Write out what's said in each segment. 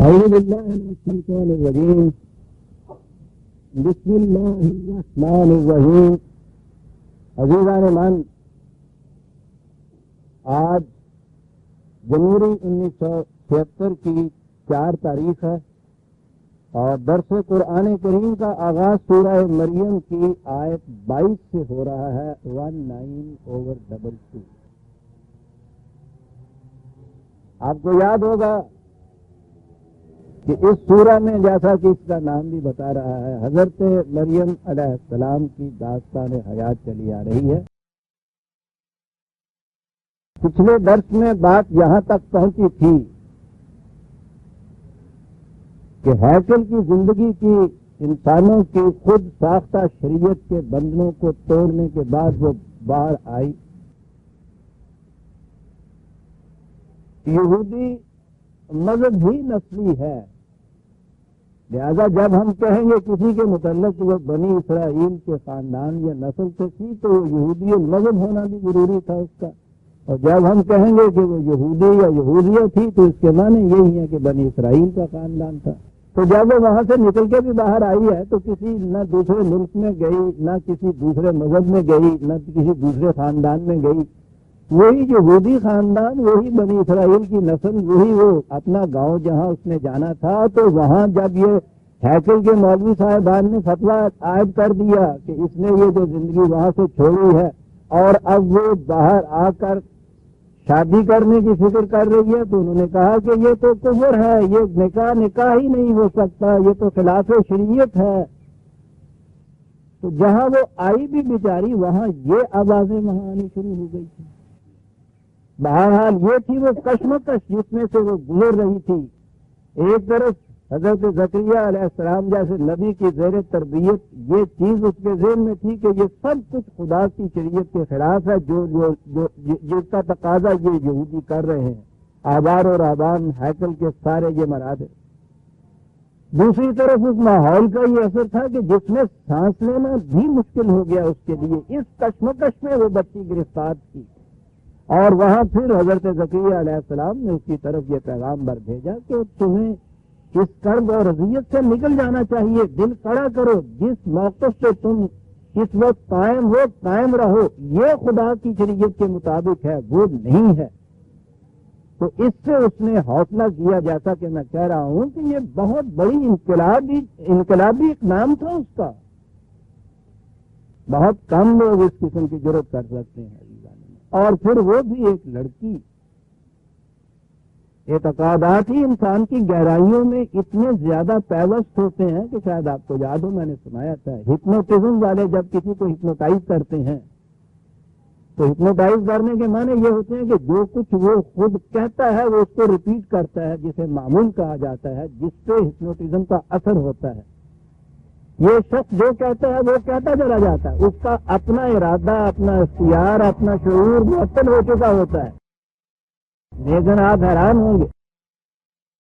أعوذ بالله من الشيطان الرجيم. بسم الله الرحمن الرحیم. عزیزان من، آج جنوری 1976 کی 4 تاریخ ہے اور درس قرآن کریم کا آغاز سورہ مریم کی آیت 22 سے ہو رہا ہے 19/22. آپ کو یاد ہوگا کہ اس سورہ میں جیسا کہ اس کا نام بھی بتا رہا ہے حضرت مریم علیہ السلام کی داستان حیات چلی آ رہی ہے. پچھلے درس میں بات یہاں تک پہنچی تھی کہ ہیکل کی زندگی کی انسانوں کی خود ساختہ شریعت کے بندنوں کو توڑنے کے بعد وہ باہر آئی. یہودی مذہب ہی نسلی ہے، لہذا جب ہم کہیں گے کسی کے متعلق وہ بنی اسرائیل کے خاندان یا نسل سے تھی تو وہ یہودی مذہب ہونا بھی ضروری تھا اس کا، اور جب ہم کہیں گے کہ وہ یہودی یا یہودیہ تھی تو اس کے معنی یہی ہے کہ بنی اسرائیل کا خاندان تھا. تو جب وہ وہاں سے نکل کے بھی باہر آئی ہے تو کسی نہ دوسرے ملک میں گئی، نہ کسی دوسرے مذہب میں گئی، نہ کسی دوسرے خاندان میں گئی. وہی یہودی خاندان، وہی بنی اسرائیل کی نسل، وہی وہ اپنا گاؤں جہاں اس نے جانا تھا. تو وہاں جب یہ ہیکل کے مولوی صاحبان نے فتویٰ عائد کر دیا کہ اس نے یہ جو زندگی وہاں سے چھوڑی ہے اور اب وہ باہر آ کر شادی کرنے کی فکر کر رہی ہے، تو انہوں نے کہا کہ یہ تو کفر ہے، یہ نکاح ہی نہیں ہو سکتا، یہ تو خلاف شریعت ہے. تو جہاں وہ آئی بھی بیچاری وہاں یہ آوازیں وہاں آنی شروع ہو گئی تھی. بہرحال یہ تھی وہ کشمکش جس میں سے وہ گزر رہی تھی. ایک طرف حضرت زکریا علیہ السلام جیسے نبی کی زیر تربیت یہ چیز اس کے ذہن میں تھی کہ یہ سب کچھ خدا کی شریعت کے خلاف ہے، جس کا تقاضا یہ یہودی کر رہے ہیں، آبار اور آبان ہیکل کے سارے یہ مراد. دوسری طرف اس ماحول کا یہ اثر تھا کہ جس میں سانس لینا بھی مشکل ہو گیا اس کے لیے. اس کشمکش میں وہ بچی گرفتار تھی اور وہاں پھر حضرت زکریا علیہ السلام نے اس کی طرف یہ پیغام بھر بھیجا کہ تمہیں اس کرب اور اذیت سے نکل جانا چاہیے، دل کڑا کرو، جس موقف سے تم اس وقت قائم ہو قائم رہو، یہ خدا کی شریعت کے مطابق ہے، وہ نہیں ہے. تو اس سے اس نے حوصلہ کیا، جیسا کہ میں کہہ رہا ہوں کہ یہ بہت بڑی انقلابی ایک نام تھا اس کا. بہت کم لوگ اس قسم کی جرات کر سکتے ہیں. اور پھر وہ بھی ایک لڑکی. اعتقادات ہی انسان کی گہرائیوں میں اتنے زیادہ پیوست ہوتے ہیں کہ شاید آپ کو یاد ہو، میں نے سنایا تھا ہپنوٹزم والے جب کسی کو ہپنوٹائز کرتے ہیں تو ہپنوٹائز کرنے کے معنی یہ ہوتے ہیں کہ جو کچھ وہ خود کہتا ہے وہ اس کو ریپیٹ کرتا ہے، جسے معمول کہا جاتا ہے، جس پہ ہپنوٹزم کا اثر ہوتا ہے. یہ شخص جو کہتا ہے وہ کہتا چلا جاتا ہے، اس کا اپنا ارادہ، اپنا اختیار، اپنا شعور معطل ہو چکا ہوتا ہے. لیکن آپ حیران ہوں گے،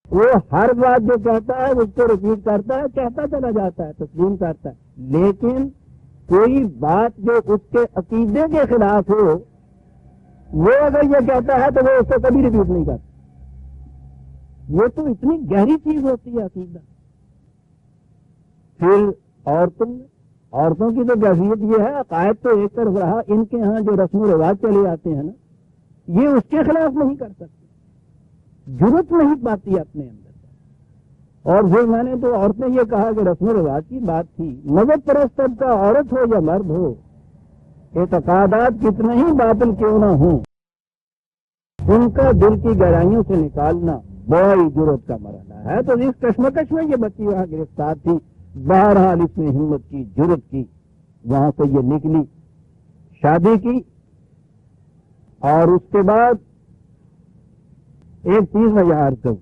وہ ہر بات جو کہتا ہے اس کو ریپیٹ کرتا ہے، کہتا چلا جاتا ہے، تسلیم کرتا ہے. لیکن کوئی بات جو اس کے عقیدے کے خلاف ہو وہ اگر یہ کہتا ہے تو وہ اس کو کبھی ریپیٹ نہیں کرتا. یہ تو اتنی گہری چیز ہوتی ہے عقیدہ. پھر عورتوں کی تو کیفیت یہ ہے، عقائد تو ایک طرف رہا، ان کے ہاں جو رسم و رواج چلے آتے ہیں نا، یہ اس کے خلاف نہیں کر سکتے، جرت نہیں پاتی اپنے اندر. اور پھر میں نے تو عورتیں یہ کہا کہ رسم و رواج کی بات تھی، مذہب پرست کا عورت ہو یا مرد ہو، اعتقادات کتنے ہی باطل کیوں نہ ہوں، ان کا دل کی گہرائیوں سے نکالنا بڑی جرت کا مرحلہ ہے. تو اس کشمکش میں یہ بچی وہاں گرفتار تھی. بہرحال اس نے ہمت کی، جرت کی، وہاں سے یہ نکلی، شادی کی. اور اس کے بعد ایک چیز میں یاد کروں،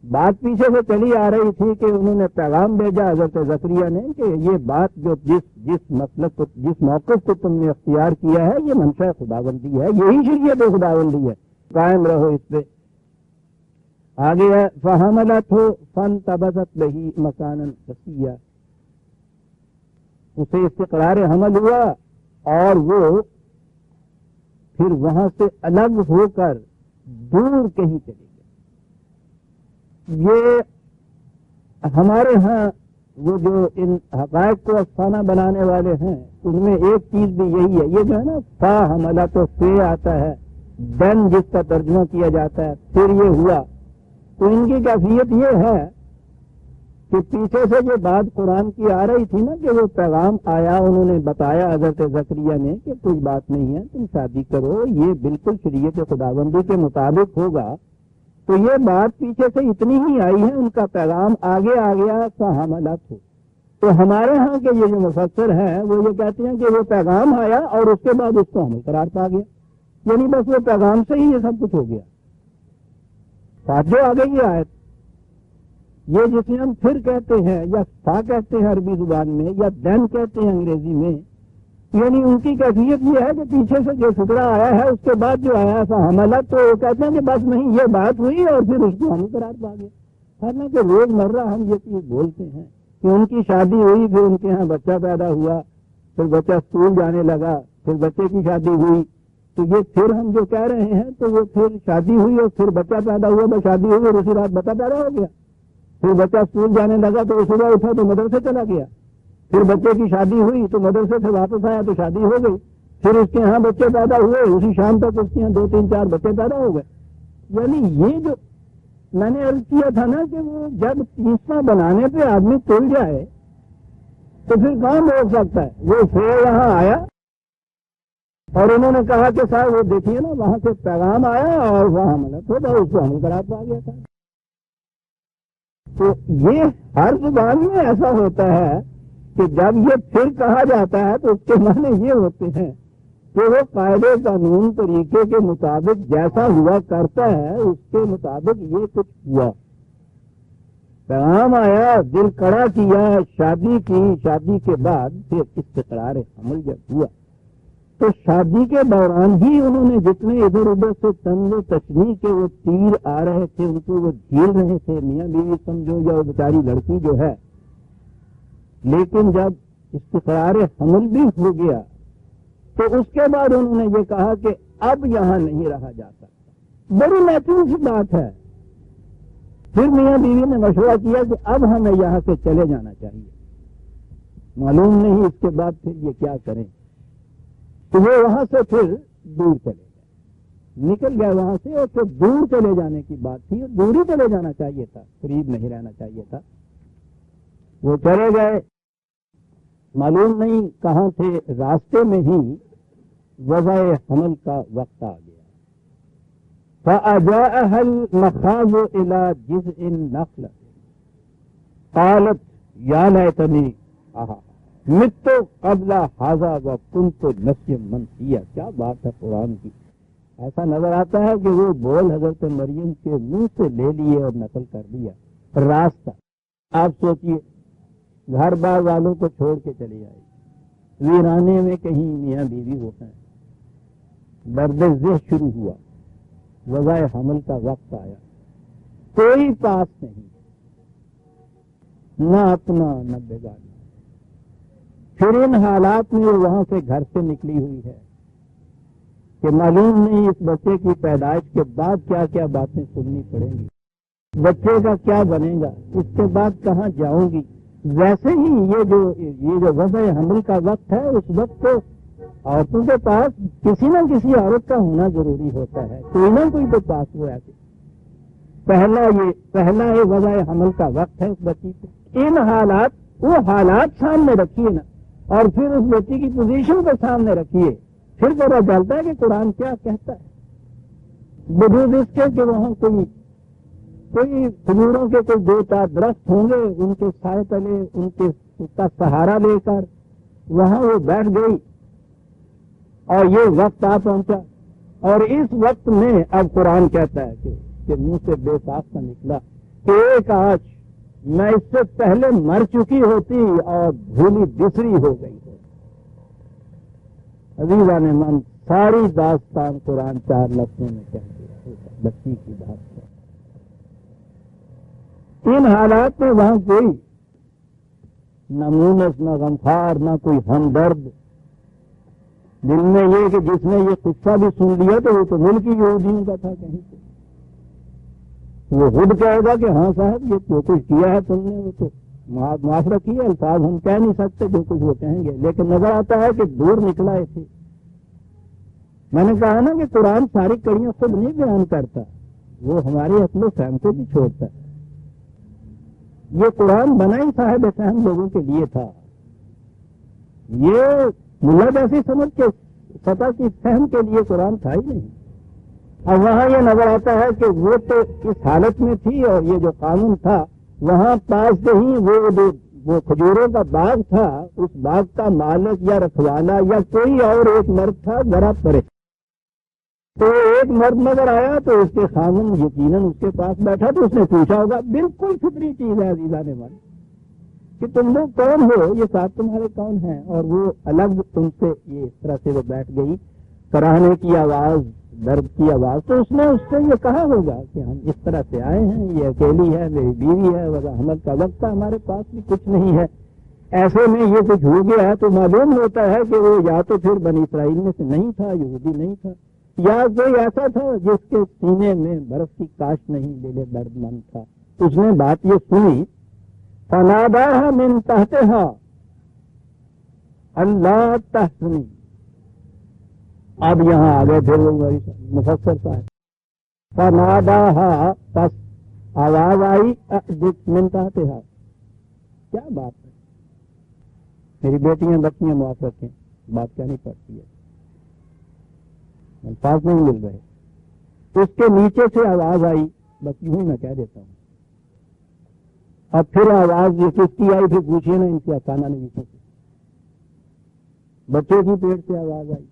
بات پیچھے سے چلی آ رہی تھی کہ انہوں نے پیغام بھیجا حضرت زکریا نے کہ یہ بات جو جس مسلک کو، جس موقف کو تم نے اختیار کیا ہے یہ منشا خداوندی ہے، یہی شریعت خداوندی ہے، قائم رہو اس پہ. آگے ہے فحملتہ فانتبذت بہ مکانا قصیا، اسے استقرار حمل ہوا اور وہ پھر وہاں سے الگ ہو کر دور کہیں چلے گئے. یہ ہمارے ہاں وہ جو ان حقائق کو افسانہ بنانے والے ہیں ان میں ایک چیز بھی یہی ہے، یہ جو ہے نا فا حملہ تو سے آتا ہے، دن جس کا ترجمہ کیا جاتا ہے، پھر یہ ہوا، تو ان کی کیفیت یہ ہے کہ پیچھے سے جو بات قرآن کی آ رہی تھی نا کہ وہ پیغام آیا، انہوں نے بتایا حضرت زکریا نے کہ کوئی بات نہیں ہے، تم شادی کرو، یہ بالکل شریعت خداوندی کے مطابق ہوگا، تو یہ بات پیچھے سے اتنی ہی آئی ہے، ان کا پیغام آگے آ گیا حملت ہو۔ تو ہمارے ہاں کے یہ جو مفسر ہیں وہ یہ کہتے ہیں کہ وہ پیغام آیا اور اس کے بعد اس کو حمل قرار پا گیا، یعنی بس وہ پیغام سے ہی یہ سب کچھ ہو گیا۔ ساتھ جو آگے یہ آیت، یہ جسے ہم پھر کہتے ہیں یا فا کہتے ہیں عربی زبان میں یا دین کہتے ہیں انگریزی میں، یعنی ان کی کیفیت یہ ہے کہ پیچھے سے جو ٹکڑا آیا ہے اس کے بعد جو آیا ایسا حملہ، تو وہ کہتے ہیں کہ بس نہیں، یہ بات ہوئی اور پھر اس کو ہم قرار پا گیا۔ حالانکہ روز مرہ ہم یہ چیز بولتے ہیں کہ ان کی شادی ہوئی، پھر ان کے ہاں بچہ پیدا ہوا، پھر بچہ اسکول جانے لگا، پھر بچے کی شادی ہوئی، تو یہ پھر ہم جو کہہ رہے ہیں تو وہ پھر شادی ہوئی اور پھر بچہ پیدا ہوا، بس شادی ہوئی اور اسی رات بچہ پیدا ہو گیا، پھر بچہ اسکول جانے لگا تو وہ صبح اٹھا تو مدرسے چلا گیا، پھر بچے کی شادی ہوئی تو مدرسے سے واپس آیا تو شادی ہو گئی، پھر اس کے ہاں بچے پیدا ہوئے، اسی شام تک اس کے یہاں 2 3 4 بچے پیدا ہو گئے۔ یعنی یہ جو میں نے عرض کیا تھا نا کہ وہ جب تیسرا بنانے پہ آدمی تل جائے تو پھر کون روک سکتا ہے؟ وہ پھر یہاں آیا اور انہوں نے کہا کہ صاحب وہ دیکھیے نا وہاں سے پیغام آیا اور وہاں ملت ہوتا، اس کو حمل قرار پا گیا تھا۔ تو یہ ہر زبان میں ایسا ہوتا ہے کہ جب یہ پھر کہا جاتا ہے تو اس کے معنی یہ ہوتے ہیں کہ وہ قاعدے قانون طریقے کے مطابق جیسا ہوا کرتا ہے اس کے مطابق یہ کچھ ہوا، پیغام آیا، دل کڑا کیا، شادی کی، شادی کے بعد پھر استقرار حمل جب ہوا تو شادی کے دوران ہی انہوں نے جتنے ادھر ادھر سے طنز و تشریح کے وہ تیر آ رہے تھے ان کو وہ جھیل رہے تھے، میاں بیوی سمجھو یا وہ بیچاری لڑکی جو ہے، لیکن جب استقرار حمل بھی ہو گیا تو اس کے بعد انہوں نے یہ کہا کہ اب یہاں نہیں رہا جا سکتا۔ بڑی نیچرل سی بات ہے۔ پھر میاں بیوی نے مشورہ کیا کہ اب ہمیں یہاں سے چلے جانا چاہیے، معلوم نہیں اس کے بعد پھر یہ کیا کریں، تو وہ وہاں سے پھر دور چلے گئے، نکل گئے وہاں سے، اور پھر دور چلے جانے کی بات تھی، دور ہی چلے جانا چاہیے تھا، قریب نہیں رہنا چاہیے تھا۔ وہ چلے گئے، معلوم نہیں کہاں تھے، راستے میں ہی وضع حمل کا وقت آ گیا۔ فَأَجَاءَهَا الْمَخَاضُ إِلَى جِذْعِ النَّخْلَةِ قَالَتْ يَا لَيْتَنِي مِتُّ قَبْلَ هَذَا وَكُنتُ نَسْيًا مَنسِيًّا۔ کیا بات ہے قرآن کی، ایسا نظر آتا ہے کہ وہ بول حضرت مریم کے منہ سے لے لیے اور نقل کر دیا۔ راستہ آپ سوچئے، گھر بار والوں کو چھوڑ کے چلی آئی، ویرانے میں کہیں میاں بیوی ہوتا ہے، درد ذہ شروع ہوا، وضع حمل کا وقت آیا، کوئی پاس نہیں، نہ اپنا نہ بیگانہ۔ پھر ان حالات میں وہاں سے گھر سے نکلی ہوئی ہے کہ معلوم نہیں اس بچے کی پیدائش کے بعد کیا کیا باتیں سننی پڑیں گی، بچے کا کیا بنے گا، اس کے بعد کہاں جاؤں گی۔ ویسے ہی یہ جو وضع حمل کا وقت ہے، اس وقت تو عورتوں کے پاس کسی نہ کسی عورت کا ہونا ضروری ہوتا ہے، کوئی نہ کوئی تو پاس ہو ایسے۔ پہلا یہ وضع حمل کا وقت ہے اس بچی پہ۔ ان حالات، وہ حالات سامنے رکھیے نا، اور پھر اس بچی کی پوزیشن کو سامنے رکھیے، پھر پتہ چلتا ہے کہ قرآن کیا کہتا ہے۔ وجود اس کے کہ وہاں کوئی کھجوروں کے کوئی 2 درخت ہوں گے، ان کے سائے تلے اس کا سہارا لے کر وہاں وہ بیٹھ گئی، اور یہ وقت آ پہنچا، اور اس وقت میں اب قرآن کہتا ہے کہ منہ سے بے ساختہ نکلا کہ ایک آج میں اس سے پہلے مر چکی ہوتی اور بھولی بسری ہو گئی ہوتی۔ عزیزان من، ساری داستان قرآن 4 لفظوں میں کہہ دیا، بچی کی داستان۔ ان حالات میں وہاں کوئی نہ مونس، نہ غمخوار، نہ کوئی ہمدرد، دل میں یہ کہ جس نے یہ قصہ بھی سن لیا تو وہ تو ملک ہی یہودیوں کا تھا کہیں سے، وہ خود کہے گا کہ ہاں صاحب یہ جو کچھ کیا ہے تم نے وہ تو معافرہ کیا، الفاظ ہم کہہ نہیں سکتے جو کچھ وہ کہیں گے، لیکن نظر آتا ہے کہ دور نکلا ایسے۔ میں نے کہا نا کہ قرآن ساری کڑیاں خود نہیں بیان کرتا، وہ ہماری عقل و فہم کو بھی چھوڑتا ہے۔ یہ قرآن بنا ہی صاحب فہم لوگوں کے لیے تھا، یہ ملا جیسی سمجھ کے سطح کی فہم کے لیے قرآن تھا ہی نہیں۔ اب وہاں یہ نظر آتا ہے کہ وہ تو اس حالت میں تھی، اور یہ جو قانون تھا وہاں پاس سے ہی وہ کھجوروں کا باغ تھا، اس باغ کا مالک یا رکھوالا یا کوئی اور ایک مرد تھا ذرا پرے، تو ایک مرد نظر آیا تو اس کے خامن یقیناً اس کے پاس بیٹھا، تو اس نے پوچھا ہوگا، بالکل فطری چیز ہے عزیزان من، کہ تم لوگ کون ہو، یہ ساتھ تمہارے کون ہیں؟ اور وہ الگ تم سے یہ اس طرح سے وہ بیٹھ گئی، کراہنے کی آواز، درد کی آواز، تو اس نے اس سے یہ کہا ہوگا کہ ہم اس طرح سے آئے ہیں، یہ اکیلی ہے، میری بیوی ہے، وضع حمل کا وقت تھا، ہمارے پاس بھی کچھ نہیں ہے، ایسے میں یہ کچھ ہو گیا ہے، تو معلوم ہوتا ہے کہ وہ یا تو پھر بنی اسرائیل میں سے نہیں تھا، یہودی نہیں تھا، یا کوئی ایسا تھا جس کے سینے میں برف کی کاش نہیں، دل درد مند تھا۔ اس نے بات یہ سنی، فناداها من تحتها اللہ تحزنی۔ اب یہاں آگے پھر وہ مفسر صاحب، فناداها، پس آواز آئی، من تحتها، کیا بات ہے؟ میری بیٹیاں بچیاں معاف رکھیں، بات کیا نہیں پڑتی ہے، الفاظ نہیں مل رہے، اس کے نیچے سے آواز آئی، بس یوں ہی میں کہہ دیتا ہوں۔ اب پھر آواز یہ کس کی آئی، پھر پوچھیے نا ان سے آسانہ نہیں سکتے، بچے کی پیٹ سے آواز آئی،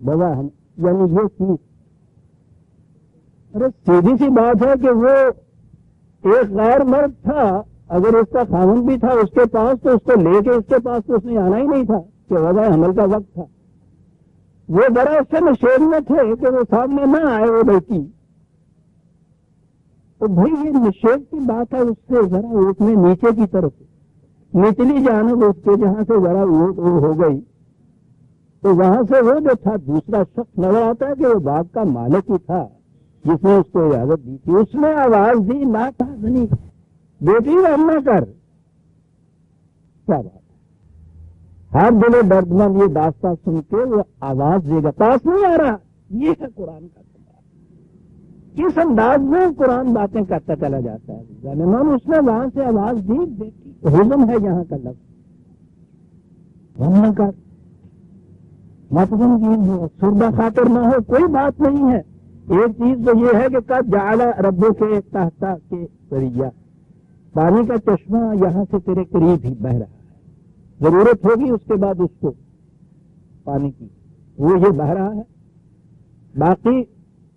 بابا ہم یعنی یہ چیز، ارے سیدھی سی بات ہے کہ وہ ایک غیر مرد تھا، اگر اس کا خاوند بھی تھا اس کے پاس تو اس کو لے کے اس کے پاس تو اس نے آنا ہی نہیں تھا کہ وضع حمل کا وقت تھا، وہ ذرا اس سے نشیب میں تھے کہ وہ سامنے نہ آئے وہ بیٹی، تو بھائی یہ نشیب کی بات ہے، اس سے ذرا اس میں نیچے کی طرف نچلی جانب اس کے جہاں سے ذرا وہ ہو گئی، تو وہاں سے وہ جو تھا دوسرا شخص نظر آتا ہے کہ وہ باغ کا مالک ہی تھا جس نے اس کو اجازت دی تھی، اس نے آواز دی، لا تحزنی، بیٹی غم نہ کر، کیا بات ہے، ہر دل درد مند یہ داستان سن کے وہ آواز دے گا، پاس نہیں آ رہا، یہ ہے قرآن کا انداز، اس انداز میں قرآن باتیں کرتا چلا جاتا ہے، ظالمان اس نے وہاں سے آواز دی، بیٹی حزم ہے یہاں کا لفظ، غم نہ کر، مت غمگین ہو، سردہ خاطر نہ ہو، کوئی بات نہیں ہے، ایک چیز تو یہ ہے کہ قد جعل ربو کے تحتا کے سریا، پانی کا چشمہ یہاں سے تیرے قریب ہی بہ رہا ہے، ضرورت ہوگی اس کے بعد اس کو پانی کی، وہ یہ بہ رہا ہے۔ باقی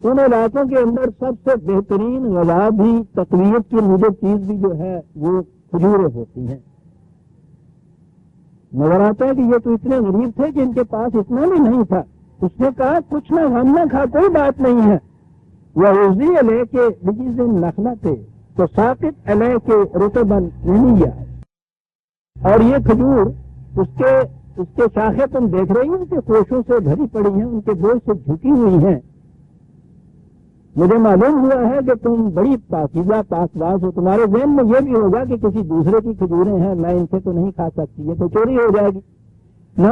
ان علاقوں کے اندر سب سے بہترین غذا بھی، تقویت کی مجھے چیز بھی جو ہے وہ کھجوریں ہوتی ہیں، نظر آتا ہے کہ یہ تو اتنے غریب تھے کہ ان کے پاس اتنا بھی نہیں تھا، اس نے کہا کچھ نہ غم نہ کھا، کوئی بات نہیں ہے، وہ روزی علیہ کے بجیز نخلا تھے تو ساقط علیہ کے رطبن نہیں، اور یہ کھجور اس کے شاخیں تم دیکھ رہی ہیں، ان کے کوشوں سے بھری پڑی ہیں، ان کے بوجھ سے جھکی ہوئی ہیں، مجھے معلوم ہوا ہے کہ تم بڑی پاکیزہ پاسباز ہو، تمہارے ذہن میں یہ بھی ہوگا کہ کسی دوسرے کی کھجوریں ہیں، میں ان سے تو نہیں کھا سکتی، یہ تو چوری ہو جائے گی، نہ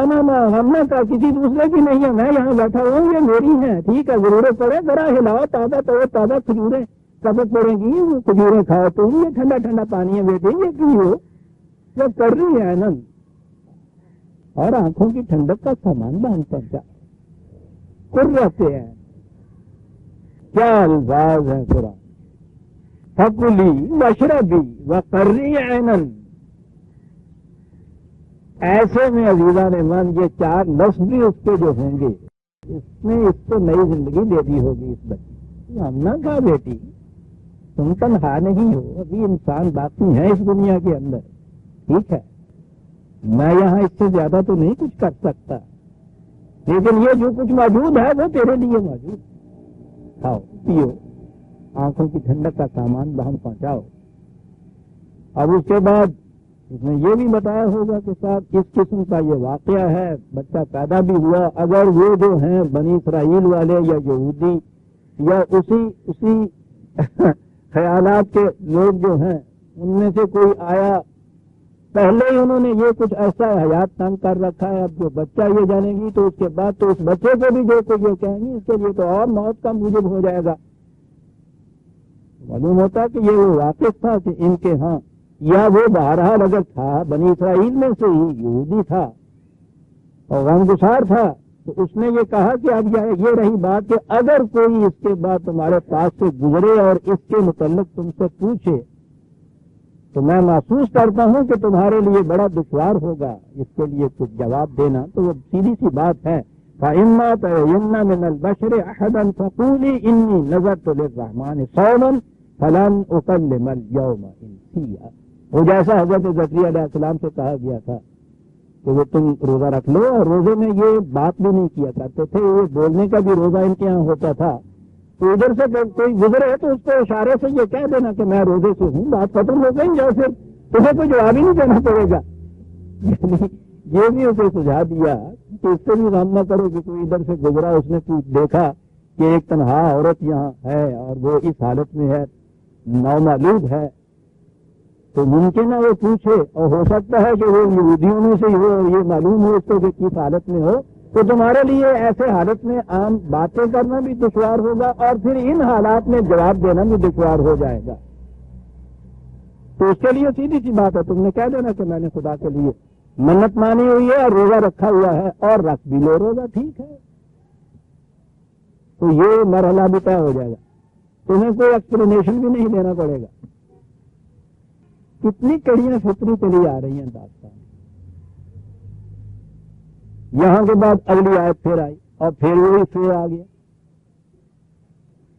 ہم نے کہا کسی دوسرے کی نہیں ہے، میں یہاں بیٹھا ہوں، یہ میری ہیں، ٹھیک ہے، ضرورت پڑے ذرا ہلاؤ، تازہ کھجوریں کب پڑیں گی، وہ کھجوریں کھاؤ تم، یہ ٹھنڈا ٹھنڈا پانی ہے بیٹے، یہ کی ہو جب کر رہی ہے آنند، اور آنکھوں کی ٹھنڈک کا سامان بہن پہنچا کر رہتے ہیں، کیا الفاظ ہے قرآن، فکلی واشربی وقرری عینن، ایسے میں عزیزان من یہ چار لفظ بھی اس کے جو ہوں گے، اس نے اس کو نئی زندگی دے دی ہوگی اس بچی، ہم نہ کہا بیٹی تم تنہا نہیں ہو، ابھی انسان باقی ہیں اس دنیا کے اندر، ٹھیک ہے، میں یہاں اس سے زیادہ تو نہیں کچھ کر سکتا، لیکن یہ جو کچھ موجود ہے وہ تیرے لیے موجود، کھاؤ پیو، آنکھوں کی ٹھنڈک کا سامان بہن پہنچاؤ۔ اب اس کے بعد اس نے یہ بھی بتایا ہوگا کہ صاحب کس قسم کا یہ واقعہ ہے، بچہ پیدا بھی ہوا، اگر وہ جو ہیں بنی اسرائیل والے یا یہودی یا اسی خیالات کے لوگ جو ہیں ان میں سے کوئی آیا، پہلے ہی انہوں نے یہ کچھ ایسا حیات تنگ کر رکھا ہے، اب جو بچہ یہ جانے گی تو اس کے بعد تو اس بچے کو بھی جو کچھ یہ کہیں گی اس کے لیے تو اور موت کا موجب ہو جائے گا۔ معلوم ہوتا کہ یہ وہ واقف تھا کہ ان کے ہاں، یا وہ بہرحال اگر تھا بنی اسرائیل میں سے ہی یہودی تھا اور غمگسار تھا، تو اس نے یہ کہا کہ اب یہ رہی بات کہ اگر کوئی اس کے بعد تمہارے پاس سے گزرے اور اس کے متعلق تم سے پوچھے تو میں محسوس کرتا ہوں کہ تمہارے لیے بڑا دشوار ہوگا اس کے لیے کچھ جواب دینا، تو وہ سیدھی سی بات ہے، فَإِمَّا تَرَيِنَّ مِنَ الْبَشَرِ أَحَدًا فَقُولِي إِنِّي نَذَرْتُ لِلرَّحْمَنِ صَوْمًا فَلَنْ أُكَلِّمَ الْيَوْمَ إِنسِيًّا۔ وہ جیسا حضرت زکریا علیہ السلام سے کہا گیا تھا کہ وہ تم روزہ رکھ لو، اور روزے میں یہ بات بھی نہیں کیا کرتے تھے، یہ بولنے کا بھی روزہ ان کے یہاں ہوتا تھا، تو ادھر سے کوئی گزرے تو اس کو اشارے سے یہ کہہ دینا کہ میں روزے سے ہوں، بات ختم ہو گئی، یا پھر تمہیں کوئی جواب ہی نہیں دینا پڑے گا۔ یہ بھی اسے سجھا دیا کہ اس سے بھی غم نہ کرو کہ کوئی ادھر سے گزرا، اس نے دیکھا کہ ایک تنہا عورت یہاں ہے اور وہ اس حالت میں ہے، نومولود ہے، تو ممکن ہے وہ پوچھے، اور ہو سکتا ہے کہ وہ یہودیوں میں سے ہو اور یہ معلوم ہو اس کو کہ کس حالت میں ہو، تو تمہارے لیے ایسے حالت میں عام باتیں کرنا بھی دشوار ہوگا اور پھر ان حالات میں جواب دینا بھی دشوار ہو جائے گا۔ تو اس کے لیے سیدھی سی بات ہے، تم نے کہہ دینا کہ میں نے خدا کے لیے منت مانی ہوئی ہے اور روزہ رکھا ہوا ہے، اور رکھ بھی لو روزہ، ٹھیک ہے، تو یہ مرحلہ بھی طے ہو جائے گا، تمہیں کوئی ایکسپلینیشن بھی نہیں دینا پڑے گا۔ کتنی کڑیاں فطری چلی آ رہی ہیں داستان۔ یہاں کے بعد اگلی آیت پھر آئی اور پھر وہی پھر آ گیا،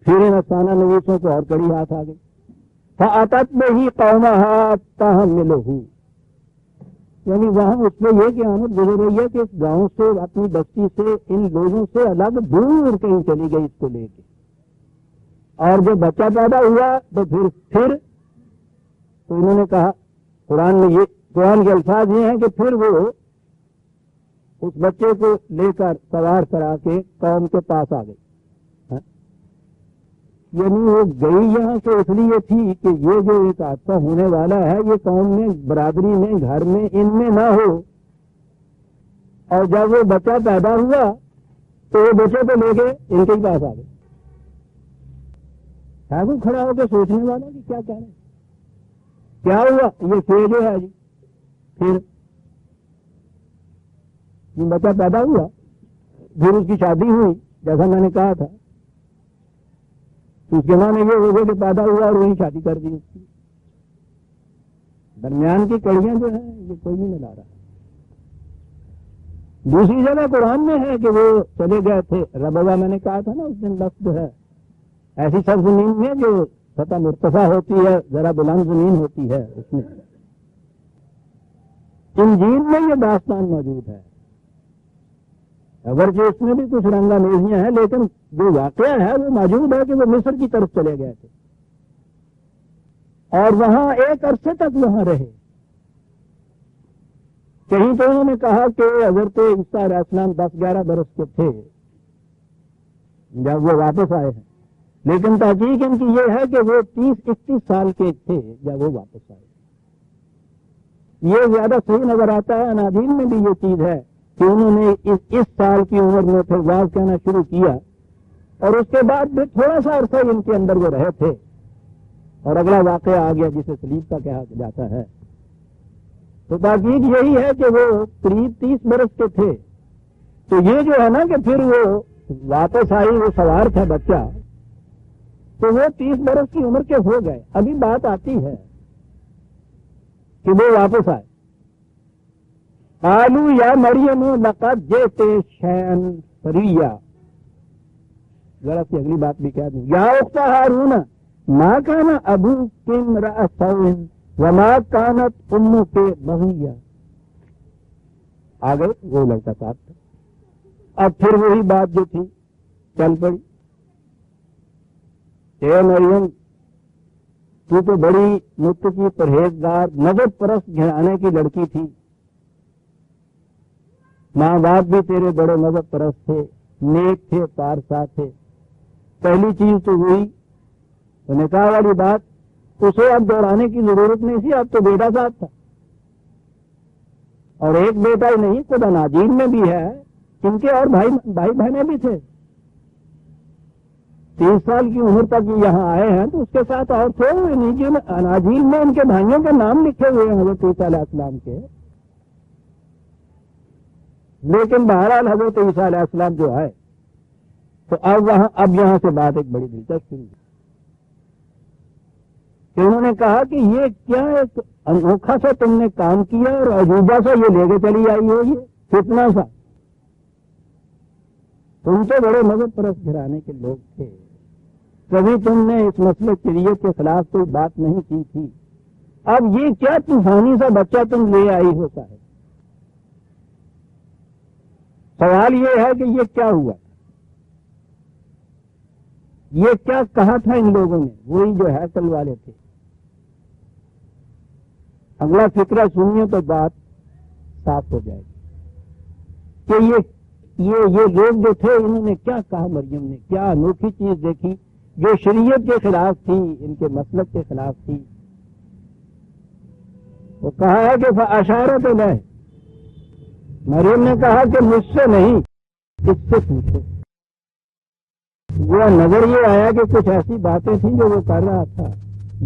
پھر ان افسانہ نویسوں کو اور کڑی ہاتھ آ گئی۔ فَأَتَتْ بِهِ قَوْمَهَا تَحْمِلُهُ، یعنی وہاں اس میں یہ قیامت گزر رہی ہے کہ اس گاؤں سے، اپنی بستی سے، ان لوگوں سے الگ دور کہیں چلی گئی اس کو لے کے، اور جب بچہ پیدا ہوا تو پھر تو انہوں نے کہا، قرآن کے الفاظ یہ ہیں کہ پھر وہ اس بچے کو لے کر سوار کرا کے قوم کے پاس آ گئی، یعنی وہ گئی یہاں سے اس لیے تھی کہ یہ جو ایک حادثہ ہونے والا ہے یہ قوم میں، برادری میں، گھر میں، ان میں نہ ہو، اور جب وہ بچہ پیدا ہوا تو وہ بچے کو لے کے ان کے پاس آ گئے۔ ہے وہ کھڑا ہو کے سوچنے والا کہ کیا کہہ رہے ہیں، کیا ہوا؟ یہ پھر جو ہے جی، پھر بچہ پیدا ہوا، پھر اس کی شادی ہوئی جیسا میں نے کہا تھا، اس کے معنی یہ ہو گیا کہ پیدا ہوا اور وہی شادی کر دی اس کی۔ درمیان کی کڑیاں جو ہیں یہ کوئی نہیں ملا رہا۔ دوسری جگہ قرآن میں ہے کہ وہ چلے گئے تھے ربوا، میں نے کہا تھا نا اس دن، لفظ ہے ایسی سرزمین میں جو سطح مرتفع ہوتی ہے، ذرا بلند زمین ہوتی ہے، اس میں انجیل میں یہ داستان موجود ہے، اگرچہ اس میں بھی کچھ رنگا میزیاں ہیں، لیکن جو واقعہ ہے وہ موجود ہے کہ وہ مصر کی طرف چلے گئے تھے اور وہاں ایک عرصے تک وہاں رہے۔ کہیں تو انہوں نے کہا کہ حضرت عیسیٰ علیہ السلام 10-11 برس کے تھے جب وہ واپس آئے ہیں، لیکن تحقیق ان کی یہ ہے کہ وہ 30-31 سال کے تھے جب وہ واپس آئے۔ یہ زیادہ صحیح نظر آتا ہے، اناجیل میں بھی یہ چیز ہے کہ انہوں نے اس سال کی عمر میں پھر واز کہنا شروع کیا، اور اس کے بعد بھی تھوڑا سا عرصہ ان کے اندر وہ رہے تھے، اور اگلا واقعہ آ گیا جسے صلیب کا کہا جاتا ہے۔ تو تحقیق یہی ہے کہ وہ قریب 30 برس کے تھے۔ تو یہ جو ہے نا کہ پھر وہ واپس آئی، وہ سوار تھا بچہ، تو وہ 30 برس کی عمر کے ہو گئے۔ ابھی بات آتی ہے کہ وہ واپس آئے۔ قالوا یا مریم لقد جئت شیئا فریا، ذرا سی اگلی بات بھی کہہ دوں، یا اخت ہارون ما کان ابوک امرأ سوء وما کانت امک بغیا۔ آگے وہ لڑکا ساتھ تھا۔ اب پھر وہی بات جو تھی چل پڑی، اے مریم تو تو بڑی متقی، پرہیزگار، مذہب پرست گھرانے کی لڑکی تھی، ماں باپ بھی تیرے بڑے مذہب پرست تھے، نیک تھے، پارسا تھے۔ پہلی چیز تو ہوئی تو نکاح والی بات اسے اب دوہرانے کی ضرورت نہیں تھی، اب تو بیٹا ساتھ تھا، اور ایک بیٹا ہی نہیں، خود اناجیل میں بھی ہے ان کے اور بھائی بہنیں بھی تھے. 30 سال کی عمر تک یہ یہاں آئے ہیں تو اس کے ساتھ اور تھے. اناجیل میں ان کے بھائیوں کے نام لکھے ہوئے ہیں حضرت عیسیٰ علیہ السلام کے. لیکن بہرحال حضرت عیسیٰ علیہ السلام جو آئے تو اب یہاں سے بات ایک بڑی دلچسپ ہوئی کہ انہوں نے کہا کہ یہ کیا ایک انوکھا سا تم نے کام کیا اور عجوبہ سا یہ لے کے چلی آئی ہو، یہ کتنا سا. تم تو بڑے مذہب پرست گھرانے کے لوگ تھے، کبھی تم نے اس مسئلے شریعت کے خلاف کوئی بات نہیں کی تھی، اب یہ کیا طوفانی سا بچہ تم لے آئی ہوتا ہے. سوال یہ ہے کہ یہ کیا ہوا، یہ کیا کہا تھا ان لوگوں نے، وہی جو ہیکل والے تھے. اگلا فکرہ سنیے تو بات صاف ہو جائے گی کہ یہ لوگ جو تھے انہوں نے کیا کہا. مریم نے کیا انوکھی چیز دیکھی جو شریعت کے خلاف تھی، ان کے مسلک کے خلاف تھی. وہ کہا ہے کہ اشارت لہ، مریم نے کہا کہ مجھ سے نہیں، اس سے پوچھو. وہ نظر یہ آیا کہ کچھ ایسی باتیں تھیں جو وہ کر رہا تھا،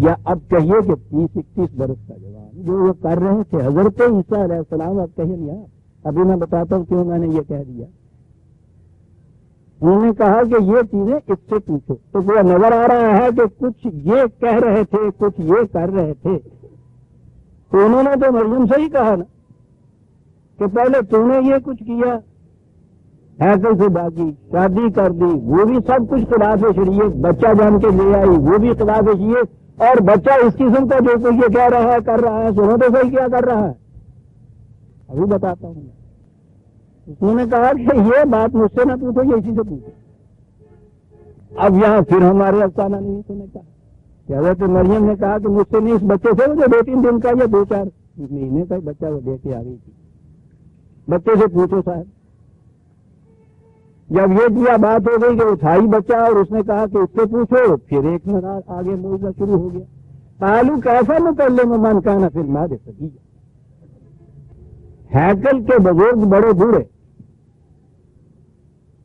یا اب کہیے کہ 30-31 برس کا جوان جو وہ کر رہے تھے. حضرت عیسیٰ علیہ السلام اب کہیں یار، ابھی میں بتاتا ہوں کیوں میں نے یہ کہہ دیا. انہوں نے کہا کہ یہ چیزیں اس سے پوچھو. تو وہ نظر آ رہا ہے کہ کچھ یہ کہہ رہے تھے، کچھ یہ کر رہے تھے. تو انہوں نے تو مریم سے ہی کہا نا کہ پہلے تم نے یہ کچھ کیا، ہیکل سے باقی شادی کر دی، وہ بھی سب کچھ خلاف شریعت، بچہ جان کے لے آئی وہ بھی خلاف شریعت، اور بچہ اس قسم کا جو کوئی یہ کہہ رہا ہے کر رہا ہے، سنو تو صحیح کیا کر رہا ہے. ابھی بتاتا ہوں. انہوں نے کہا کہ یہ بات مجھ سے نہ پوچھو، یہ اسی سے پوچھو. اب یہاں پھر ہمارے افسانہ نویسوں نے کہا کہ حضرت مریم نے کہا کہ مجھ سے نہیں، اس بچے سے وہ جو 2-3 دن کا یا 2-4 مہینے کا بچہ وہ دے کے آ گئی تھی، بچے سے پوچھو صاحب. جب یہ کیا بات ہو گئی کہ اٹھائی بچہ اور اس نے کہا کہ اس سے پوچھو، پھر ایک منٹ آگے موضوع شروع ہو گیا. تعلق ایسا مکلم من کانا فی المہد صبیا. ہیکل کے بزرگ بڑے بوڑھے،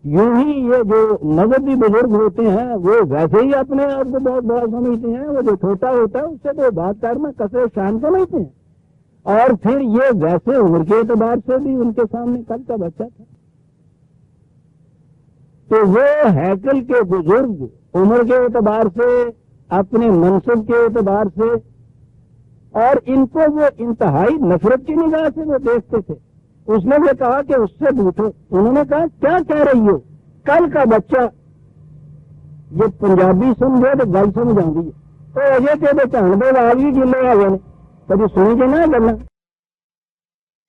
یوں ہی یہ جو مذہبی بزرگ ہوتے ہیں وہ ویسے ہی اپنے آپ کو بہت بڑا سمجھتے ہیں. وہ جو چھوٹا ہوتا ہے اس سے تو بات کرنا کثر شان سمجھتے ہیں. اور پھر یہ ویسے عمر کے اعتبار سے بھی ان کے سامنے کل کا بچہ تھا. تو وہ ہیکل کے بزرگ عمر کے اعتبار سے، اپنے منصب کے اعتبار سے، اور ان کو وہ انتہائی نفرت کی نگاہ سے وہ دیکھتے تھے. اس نے یہ کہا کہ اس سے پوچھو. انہوں نے کہا کیا کہہ رہی ہو، کل کا بچہ. یہ پنجابی سمجھے تو گل سمجھ آئی ہے. تو اجے کہ چانڈے وال بھی گلے آ گئے، کبھی سنی کہ نہ گلا.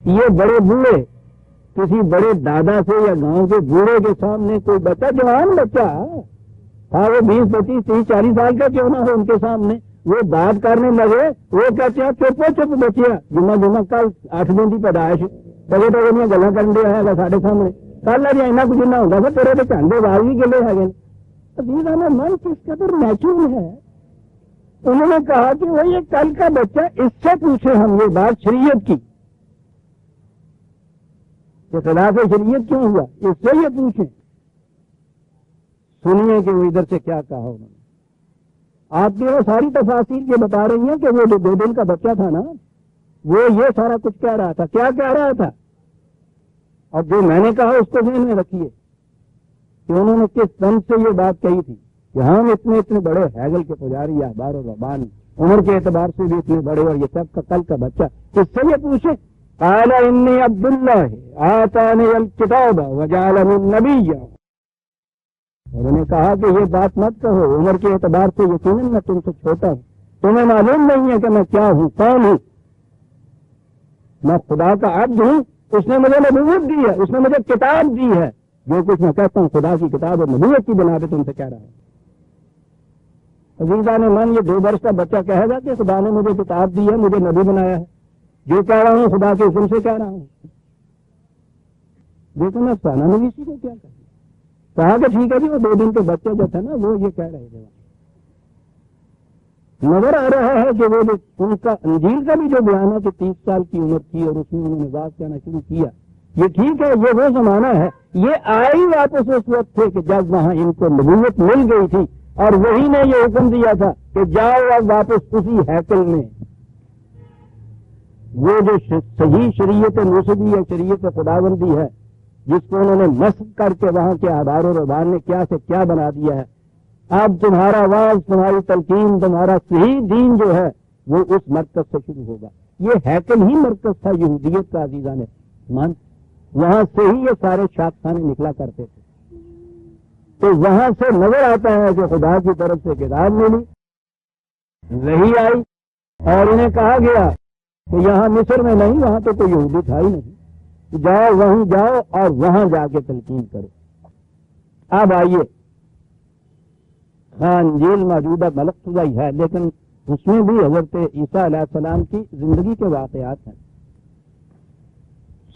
یہ بڑے بوڑھے کسی بڑے دادا سے یا گاؤں کے بوڑھے کے سامنے کوئی بچہ، جوان بچہ تھا، وہ 20, 25, 30, 40 سال کا کیوں نہ ہو، ان کے سامنے وہ بات کرنے لگے. وہ کہتے ہیں چپ بچیا، جمعہ کل 8 دن کی پیدائش، پگے ٹگے گلا کرن دیا ہے سارے سامنے. کل اجے ایسا کچھ نہ ہوتا سر، تیرے تو چانڈے وال بھی گلے ہے. من کس قدر نیچرل ہے. انہوں نے کہا کہ وہ یہ کل کا بچہ، اس سے پوچھے ہم یہ بات شریعت کی کہ خلاف شریعت کیوں ہوا، اس سے یہ پوچھیں. سنیے کہ وہ ادھر سے کیا کہا انہوں نے. آپ کی وہ ساری تفاصیل یہ بتا رہی ہیں کہ وہ جو 2 دن کا بچہ تھا نا، وہ یہ سارا کچھ کہہ رہا تھا. کیا کہہ رہا تھا؟ اور جو میں نے کہا اس کو ذہن میں رکھیے کہ انہوں نے کس تن سے یہ بات کہی تھی کہ ہم اتنے بڑے ہیگل کے پجاری، احبار و رہبان، عمر کے اعتبار سے بھی اتنے بڑے، اور یہ سب کا کل کا بچہ، اس سے یہ پوچھے. قال انی عبد اللہ آتانی الکتاب وجعلنی نبیا. انہوں نے کہا کہ یہ بات مت کہو، عمر کے اعتبار سے یقیناً میں تم سے چھوٹا ہوں، تمہیں معلوم نہیں ہے کہ میں کیا ہوں، کون ہوں. میں خدا کا عبد ہوں. اس نے مجھے نبوت دی ہے، اس نے مجھے کتاب دی ہے. جو کچھ میں کہتا ہوں خدا کی کتاب اور نبوت کی بنا پہ تم سے کہہ رہا ہوں. عزیزان من، یہ 2 برس کا بچہ کہے گا کہ خدا نے مجھے کتاب دی ہے، مجھے نبی بنایا ہے. جو کہہ رہا ہوں خدا کے حکم سے کہہ رہا ہوں. دیکھو میں افسانہ نویسی کو کیا کہا کہ ٹھیک ہے جی، وہ 2 دن کے بچے جو تھے نا وہ یہ کہہ رہے تھے. نظر آ رہا ہے کہ وہ جو ان کا انجیل کا بھی جو بیان ہے کہ 30 سال کی عمر تھی اور اس میں انہوں نے بات کہنا شروع کیا، یہ ٹھیک ہے، یہ وہ زمانہ ہے، یہ آئی واپس اس وقت تھے کہ جب وہاں ان کو نبوت مل گئی تھی اور وہی نے یہ حکم دیا تھا کہ جاؤ اب واپس اسی ہیکل میں، وہ جو صحیح شریعت موسیقی یا شریعت خداوندی ہے جس کو انہوں نے مسخ کر کے وہاں کے آبار و ربان نے کیا سے کیا بنا دیا ہے، اب تمہارا واز، تمہاری تلقین، تمہارا صحیح دین جو ہے وہ اس مرکز سے شروع ہوگا۔ یہ ہیکل ہی مرکز تھا یہودیت کا عزیزان مان، وہاں سے ہی یہ سارے شاخسانے نکلا کرتے تھے، تو وہاں سے نظر آتا ہے کہ خدا کی طرف سے کتاب ملی، وہی آئی اور انہیں کہا گیا کہ یہاں مصر میں نہیں، وہاں تو کوئی یہودی تھا ہی نہیں، جاؤ وہیں جاؤ اور وہاں جا کے تلقین کرو۔ اب آئیے، ہاں انجیل موجودہ ملک سزائی ہے لیکن اس میں بھی حضرت عیسیٰ علیہ السلام کی زندگی کے واقعات ہیں،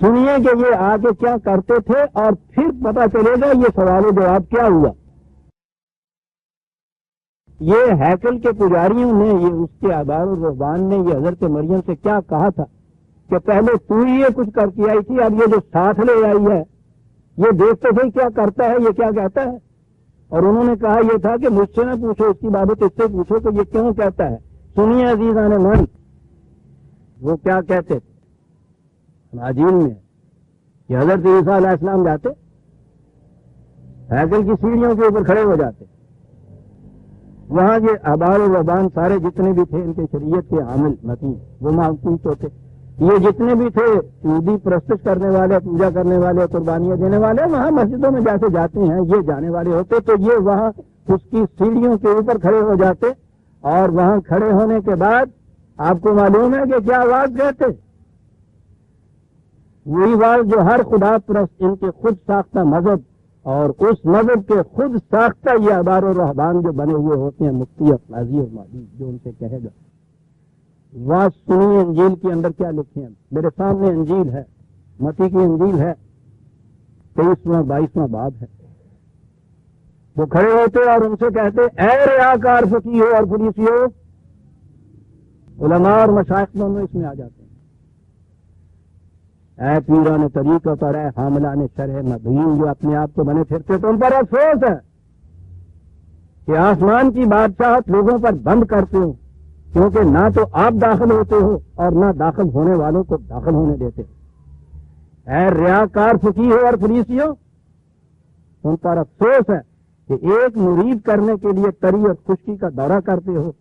سنیے کہ یہ آگے کیا کرتے تھے اور پھر پتہ چلے گا یہ سوال و جواب کیا ہوا۔ یہ ہیکل کے پجاریوں نے، یہ اس کے آبار و رہبان نے یہ حضرت مریم سے کیا کہا تھا کہ پہلے تو ہی یہ کچھ کر کے آئی تھی، اب یہ جو ساتھ لے آئی ہے یہ دیکھتے تھے کیا کرتا ہے، یہ کیا کہتا ہے، اور انہوں نے کہا یہ تھا کہ مجھ سے نہ پوچھو، اس کی بابت اس سے پوچھو کہ یہ کیوں کہتا ہے۔ سنیے عزیزان من، وہ کیا کہتے تھے اناجیل میں کہ حضرت عیسیٰ علیہ السلام جاتے ہیکل کی سیڑھیوں کے اوپر کھڑے ہو جاتے، وہاں یہ احبار و رہبان سارے جتنے بھی تھے ان کے شریعت کے عامل متین وہ محفوظ ہوتے، یہ جتنے بھی تھے یہودی پرستش کرنے والے، پوجا کرنے والے، قربانیاں دینے والے، وہاں مسجدوں میں جیسے جاتے ہیں یہ جانے والے ہوتے، تو یہ وہاں اس کی سیڑھیوں کے اوپر کھڑے ہو جاتے، اور وہاں کھڑے ہونے کے بعد آپ کو معلوم ہے کہ کیا آواز کہتے، وہی بات جو ہر خدا پرست ان کے خود ساختہ مذہب اور اس مذہب کے خود ساختہ یہ احبار و رہبان جو بنے ہوئے ہوتے ہیں، مفتی افلاذی اور مادی جو ان سے کہے گا، وہ سنی انجیل کے اندر کیا لکھے ہیں۔ میرے سامنے انجیل ہے، متی کی انجیل ہے، 23واں 22واں باب ہے۔ وہ کھڑے ہوتے اور ان سے کہتے، اے ریاکار فقیہو اور فریسیو، علماء اور مشائخ دونوں اس میں آ جاتے ہیں، اے پیران طریقت اور اے حاملان شرح مبین جو اپنے آپ کو بنے پھرتے، تم پر افسوس ہے کہ آسمان کی بادشاہت لوگوں پر بند کرتے ہو، کیونکہ نہ تو آپ داخل ہوتے ہو اور نہ داخل ہونے والوں کو داخل ہونے دیتے ہو۔ اے ریاکار فقیہو اور فریسیو، تم پر افسوس ہے کہ ایک مرید کرنے کے لیے تری اور خشکی کا دورہ کرتے ہو،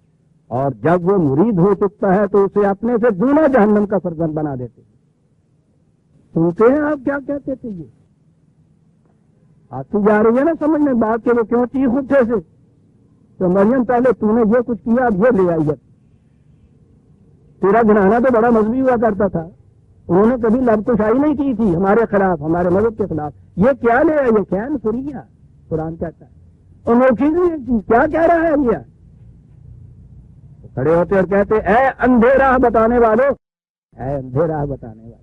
اور جب وہ مرید ہو چکتا ہے تو اسے اپنے سے دونا جہنم کا سرزن بنا دیتے ہو۔ سنتے ہیں آپ کیا کہتے تھے؟ یہ آتی جا رہی ہے نا سمجھ میں بات کہ وہ کیوں چیخ اٹھے سے تو مریم پہلے تو نے یہ کچھ کیا، اب یہ لے آئی ہے۔ تیرا گھرانا تو بڑا مذہبی ہوا کرتا تھا، انہوں نے کبھی لب کشائی نہیں کی تھی ہمارے خلاف، ہمارے مذہب کے خلاف، یہ کیا لے آئی ہے؟ کین سوریا قرآن کہتا ہے، انوکھی کیا کہہ رہا ہے یہ؟ کھڑے ہوتے اور کہتے، اے اندھے راہ بتانے والے، اے اندھے راہ بتانے والے،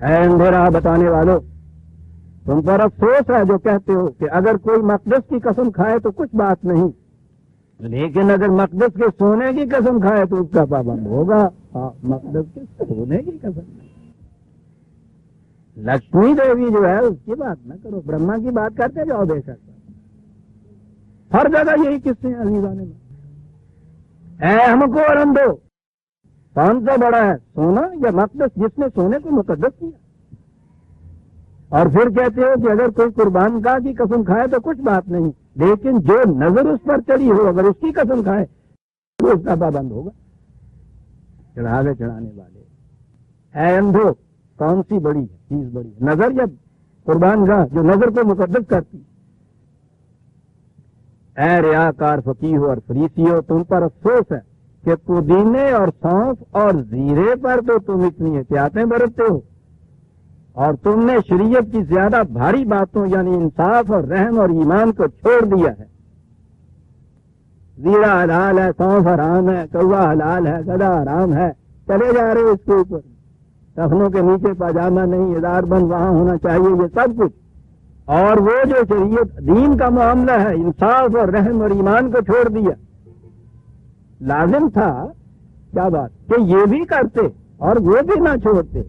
اے اندھے راہ بتانے والو، تم پر افسوس ہے جو کہتے ہو کہ اگر کوئی مقدس کی قسم کھائے تو کچھ بات نہیں، لیکن اگر مقدس کے سونے کی قسم کھائے تو اس کا پابند ہوگا۔ ہاں، مقدس کے سونے کی قسم، لکشمی دیوی جو ہے اس کی بات نہ کرو، برہما کی بات کرتے جاؤ، بے شک ہر جگہ یہی قصے ہیں عزیزان میں۔ اے ہم کو اور اندھو، کون سا بڑا ہے، سونا یا مقدس جس نے سونے کو مقدس کیا؟ اور پھر کہتے ہو کہ اگر کوئی قربان گاہ کی قسم کھائے تو کچھ بات نہیں، لیکن جو نظر اس پر چڑھی ہو اگر اس کی قسم کھائے تو اس کا پابند ہوگا۔ چڑھاوے چڑھانے والے، اے اندھو، کون سی بڑی ہے چیز بڑی ہے، نظر یا قربان گاہ جو نظر کو مقدس کرتی؟ اے ریاکار فقیہو اور فریسیو، تم پر افسوس ہے کہ پودینے اور سونف اور زیرے پر تو تم اتنی احتیاطیں برتتے ہو، اور تم نے شریعت کی زیادہ بھاری باتوں یعنی انصاف اور رحم اور ایمان کو چھوڑ دیا ہے۔ زیرہ حلال ہے، سونف حرام ہے، کوا حلال ہے، گدھا حرام ہے، چلے جا رہے اس کے اوپر، ٹخنوں کے نیچے پاجامہ نہیں، ادار بند وہاں ہونا چاہیے، یہ سب کچھ اور وہ جو شریعت دین کا معاملہ ہے، انصاف اور رحم اور ایمان کو چھوڑ دیا، لازم تھا کیا بات کہ یہ بھی کرتے اور وہ بھی نہ چھوڑتے.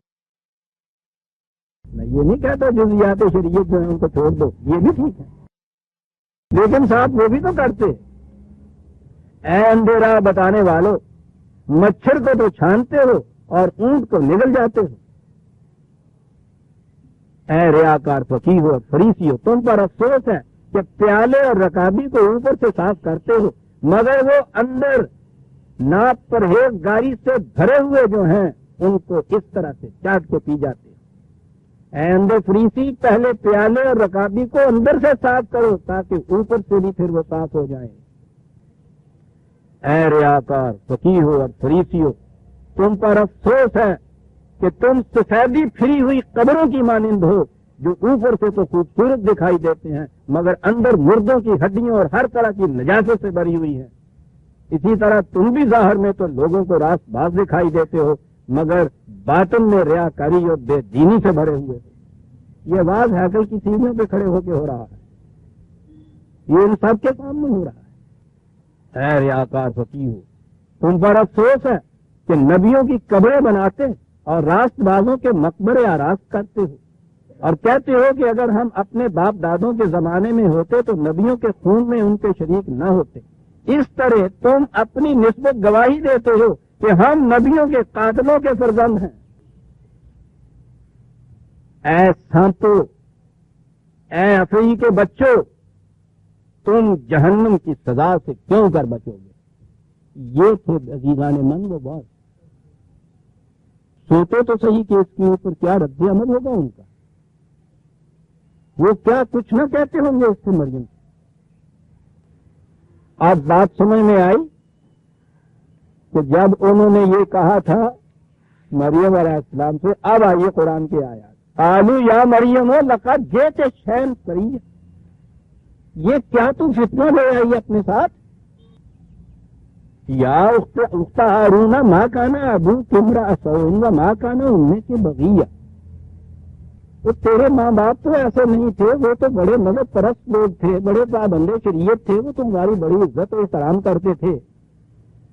میں یہ نہیں کہتا جزیات شریعت جو ہے ان کو چھوڑ دو، یہ بھی ٹھیک ہے، لیکن صاحب وہ بھی تو کرتے. اے اندھیرا بتانے والو، مچھر کو تو چھانتے ہو اور اونٹ کو نگل جاتے ہو. اے ریاکار فقیہ اور فریسی ہو، تم پر افسوس ہے کہ پیالے اور رکابی کو اوپر سے صاف کرتے ہو مگر وہ اندر ناپ پرہیزگاری سے بھرے ہوئے جو ہیں ان کو اس طرح سے چاٹ کے پی جاتے ہو. اے اندر فریسی، پہلے پیالے اور رکابی کو اندر سے صاف کرو تاکہ اوپر سے بھی پھر وہ صاف ہو جائیں. اے ریاکار فقیہ ہو اور فریسی ہو، تم پر افسوس ہے کہ تم سفیدی پھری ہوئی قبروں کی مانند ہو جو اوپر سے تو خوبصورت دکھائی دیتے ہیں مگر اندر مردوں کی ہڈیوں اور ہر طرح کی نجاست سے بھری ہوئی ہیں. اسی طرح تم بھی ظاہر میں تو لوگوں کو راست باز دکھائی دیتے ہو مگر باطن میں ریاکاری اور بے دینی سے بھرے ہوئے. یہ آواز ہیکل کی سیڑھیوں پہ کھڑے ہو کے ہو رہا ہے، یہ ان سب کے سامنے ہو رہا ہے. اے ریاکار فقیہ ہو، تم پر افسوس ہے کہ نبیوں کی قبریں بناتے اور راست بازوں کے مقبرے آراست کرتے ہو اور کہتے ہو کہ اگر ہم اپنے باپ دادوں کے زمانے میں ہوتے تو نبیوں کے خون میں ان کے شریک نہ ہوتے. اس طرح تم اپنی نسبت گواہی دیتے ہو کہ ہم نبیوں کے قاتلوں کے فرزند ہیں. اے سانپو، اے افریح کے بچوں، تم جہنم کی سزا سے کیوں کر بچو گے؟ یہ تھے عزیزان من وہ بات. سوچو تو صحیح کہ اس کے اوپر کیا رد عمل ہوگا ان کا. وہ کیا کچھ نہ کہتے ہوں گے اس سے مریم سے. اب بات سمجھ میں آئی کہ جب انہوں نے یہ کہا تھا مریم علیہ السلام سے، اب آئیے قرآن کے آیات. قالوا یا مریم لقد جئت شیئا فریا، یہ کیا تم فتنہ لے آئی اپنے ساتھ؟ یا اخت ہارون ما کان ابوک امرأ سوء وما کان امک بغیہ. تو تیرے ماں باپ تو ایسے نہیں تھے، وہ تو بڑے مذہب پرست لوگ تھے، بڑے پابند شریعت تھے، وہ تمہاری بڑی عزت و احترام کرتے تھے.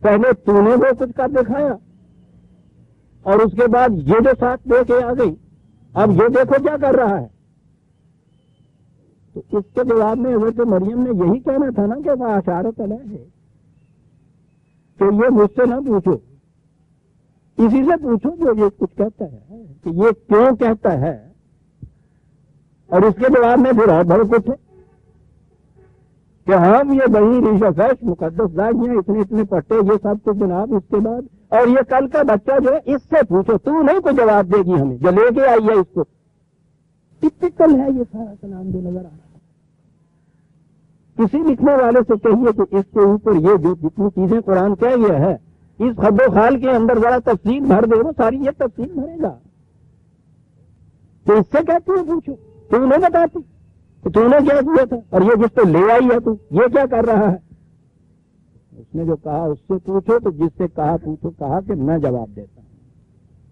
پہلے تو نے وہ کچھ کر دکھایا اور اس کے بعد یہ جو ساتھ لے کے آ گئی، اب یہ دیکھو کیا کر رہا ہے. تو اس کے جواب میں حضرت مریم نے یہی کہنا تھا نا کہ وہ اشارت علیہ ہے کہ یہ مجھ سے نہ پوچھو، اسی سے پوچھو جو یہ کچھ کہتا ہے کہ یہ کیوں کہتا ہے. اور اس کے جواب میں پھر اور بڑھ اٹھے کہ ہم یہ بہی ریشہ فیش مقدس داغیاں اتنے پٹے یہ سب کچھ جناب. اس کے بعد اور یہ کل کا بچہ جو ہے اس سے پوچھو، تو نہیں کوئی جواب دے گی ہمیں جو لے کے آئی ہے اس کو. ٹپیکل ہے یہ سارا کلام جو نظر آ رہا ہے. کسی لکھنے والے سے کہیے کہ اس کے اوپر یہ جو جتنی چیزیں قرآن کہہ گیا ہے اس خد و خال کے اندر ذرا تفصیل بھر دے، وہ ساری یہ تفصیل بھرے گا. تو اس سے کہتے ہیں پوچھو، تو نہیں بتاتی کہ تو نے کیا کیا تھا اور یہ جس کو لے آئی ہے تو یہ کیا کر رہا ہے. اس نے جو کہا اس سے پوچھو، تو جس سے کہا پوچھو. کہا کہ میں جواب دیتا ہوں،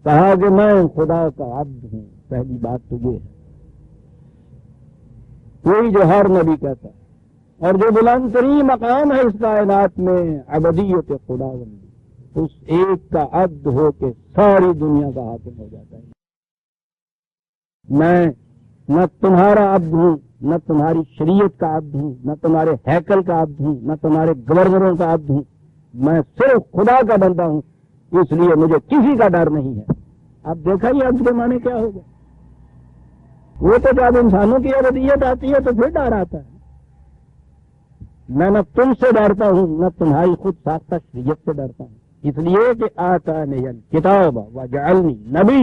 کہا کہ میں خدا کا عبد ہوں. پہلی بات تو یہ ہے، کوئی جو ہر نبی کہتا ہے اور جو بلند ترین مقام ہے اس کائنات میں عبدیت خداوندی، اس ایک کا عبد ہو کے ساری دنیا کا حاکم ہو جاتا ہے. میں نہ تمہارا عبد ہوں، نہ تمہاری شریعت کا عبد ہوں، نہ تمہارے ہیکل کا عبد ہوں، نہ تمہارے گورنروں کا عبد ہوں. میں صرف خدا کا بندہ ہوں، اس لیے مجھے کسی کا ڈر نہیں ہے. اب دیکھا یہ عبد کے معنی کیا ہوگا. وہ تو جب انسانوں کی عبودیت آتی ہے تو پھر ڈر آتا ہے. میں نہ تم سے ڈرتا ہوں نہ تمہاری خود ساختہ شریعت سے ڈرتا ہوں، اس لیے کہ آتانی الکتاب وجعلنی نبی،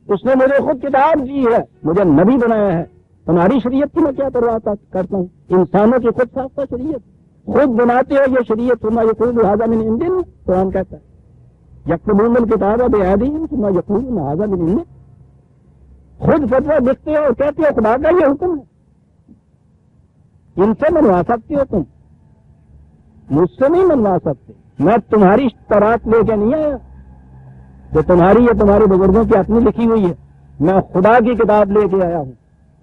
اس نے مجھے خود کتاب دی ہے، مجھے نبی بنایا ہے. تمہاری شریعت کی میں کیا پرواہ کرتا ہوں. انسانوں کی خود ساختہ شریعت خود بناتے ہو یہ شریعت. ثم یقولون ھذا من عند اللہ، قرآن کہتا ہے یکتبون الکتاب بایدیہم ثم یقولون ھذا من عند اللہ. خود فتویٰ لکھتے ہو اور کہتے ہو خدا کا یہ حکم ہے. ان سے منوا سکتے ہو تم، مجھ سے نہیں منوا سکتے. میں تمہاری اشتراط لے کے نہیں آیا جو تمہاری یا تمہارے بزرگوں کی اپنی لکھی ہوئی ہے. میں خدا کی کتاب لے کے آیا ہوں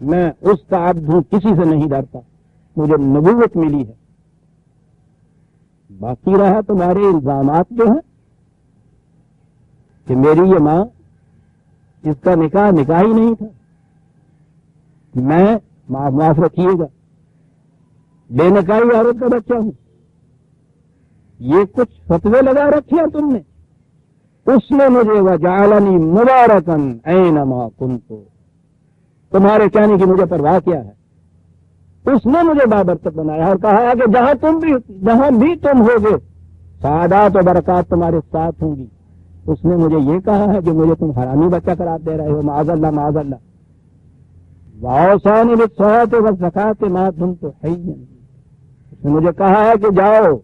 میں اس کا عبد ہوں، کسی سے نہیں ڈرتا، مجھے نبوت ملی ہے۔ باقی رہا تمہارے الزامات جو ہیں کہ میری یہ ماں، اس کا نکاح ہی نہیں تھا، میں معاف رکھیے گا بے نکاحی عورت کا بچہ ہوں، یہ کچھ فتوے لگا رکھے ہیں تم نے۔ اس نے مجھے وجعلنی مبارکن اینما کنت، تمہارے کہنے کی مجھے پرواہ کیا ہے، اس نے مجھے بابرکت بنایا اور کہا کہ جہاں بھی تم ہوگے سعادات و برکات تمہارے ساتھ ہوں گی۔ اس نے مجھے یہ کہا ہے کہ مجھے تم حرامی بچہ قرار دے رہے ہو، معاذ اللہ معاذ اللہ۔ وَأَوْصَانِي بِالصَّلَاةِ وَالزَّكَاةِ مَا دُمْتُ حَيًّا، اس نے مجھے کہا ہے کہ جاؤ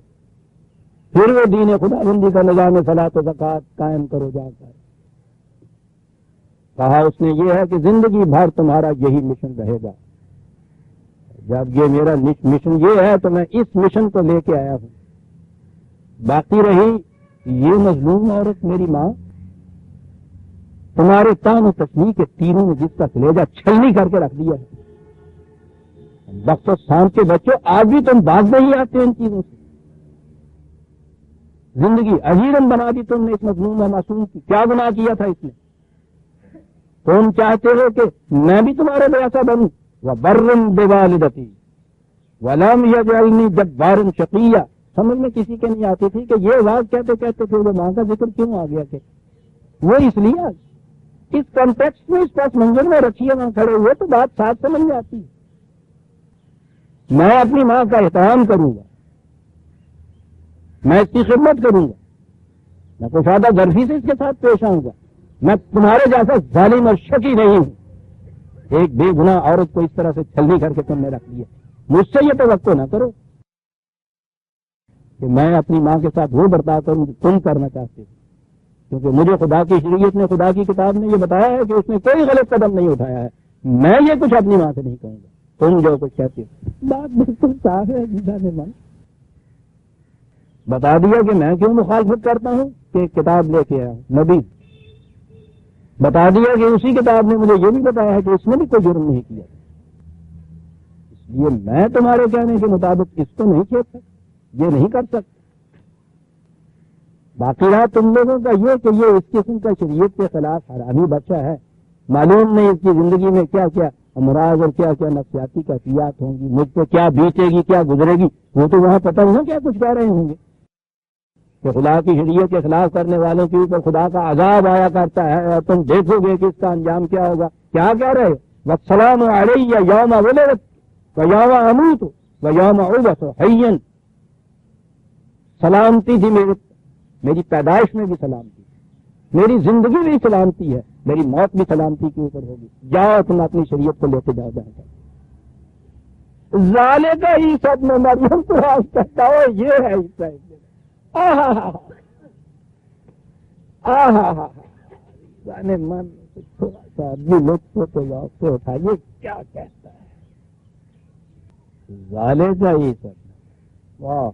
پھر وہ دین خدا بندی کا نظام صلاۃ و زکوٰۃ قائم کرو جا کر۔ کہا اس نے یہ ہے کہ زندگی بھر تمہارا یہی مشن رہے گا۔ جب یہ میرا مشن یہ ہے تو میں اس مشن کو لے کے آیا ہوں۔ باقی رہی یہ مظلوم عورت میری ماں، تمہارے تان و تشنیع کے تینوں نے جس کا کلیجہ چھلنی کر کے رکھ دیا ہے۔ بخت و سام کے بچوں، آج بھی تم باز نہیں آتے ان چیزوں سے۔ زندگی عجیرن بنا دی تم نے اس مظلوم و معصوم کی۔ کیا گناہ کیا تھا اس نے؟ تم چاہتے ہو کہ میں بھی تمہارے جیسا بنوں، وَبَرًّا بِوَالِدَتِي وَلَمْ يَجْعَلْنِي جَبَّارًا شَقِيًّا۔ سمجھ میں کسی کے نہیں آتی تھی کہ یہ بات کہتے کہتے پھر وہ ماں کا ذکر کیوں آ گیا کہ وہ اس لیے اس کانٹیکسٹ میں، اس پس منظر میں رکھیے وہاں کھڑے ہوئے تو بات ساتھ سمجھ میں آتی ہے۔ میں اپنی ماں کا احترام کروں گا، میں اس کی خدمت کروں گا، میں کشادہ ظرفی سے اس کے ساتھ پیش آؤں گا۔ میں تمہارے جیسا ظالم اور شقی نہیں ہوں۔ ایک بے گناہ عورت کو اس طرح سے چھلنی کر کے تم نے رکھ لیا۔ مجھ سے یہ توقع نہ کرو کہ میں اپنی ماں کے ساتھ وہ برتاؤ کروں جو تم کرنا چاہتے ہو، کیونکہ مجھے خدا کی شریعت نے، خدا کی کتاب نے یہ بتایا ہے کہ اس نے کوئی غلط قدم نہیں اٹھایا ہے۔ میں یہ کچھ اپنی ماں سے نہیں کہوں گا، تم جو کچھ کہتے ہو۔ بات بالکل صاف ہے عزیزہ نے من بتا دیا کہ میں کیوں مخالفت کرتا ہوں کہ کتاب لے کے آیا ہوں، نبی بتا دیا کہ اسی کتاب نے مجھے یہ بھی بتایا ہے کہ اس نے بھی کوئی جرم نہیں کیا، اس لیے میں تمہارے کہنے کے مطابق اس کو نہیں کھیل سکتا، یہ نہیں کر سکتا۔ باقی رہا تم لوگوں کا یہ کہ یہ اس قسم کا شریعت کے خلاف حرامی بچہ ہے، معلوم نہیں اس کی زندگی میں کیا کیا امراض اور کیا کیا نفسیاتی کیفیات ہوں گی، مجھ پہ کیا بیتے گی، کیا گزرے گی، وہ تو وہاں پتہ نہیں کیا کچھ کہہ رہے ہوں گے کہ خدا کی شریعت کے خلاف کرنے والوں کے اوپر خدا کا عذاب آیا کرتا ہے اور تم دیکھو گے کہ اس کا انجام کیا ہوگا۔ کیا کہہ رہے؟ وَالسَّلَامُ عَلَيَّ يَوْمَ وُلِدْتُ وَيَوْمَ أَمُوتُ وَيَوْمَ أُبْعَثُ حَيًّا، سلامتی تھی میری پیدائش میں بھی سلامتی، میری زندگی بھی سلامتی ہے، میری موت بھی سلامتی کے اوپر ہوگی۔ جاؤ تم اپنی شریعت کو لیتے جاؤ جا کر۔ ذالک عیسی ابن مریم تو آج کہتا ہو یہ ہے عیسی ابن، جانے من تھوڑا سا آدمی لطف تو ذوق سے اٹھائیے، کیا کہتا ہے ذالک عیسی ابن، واہ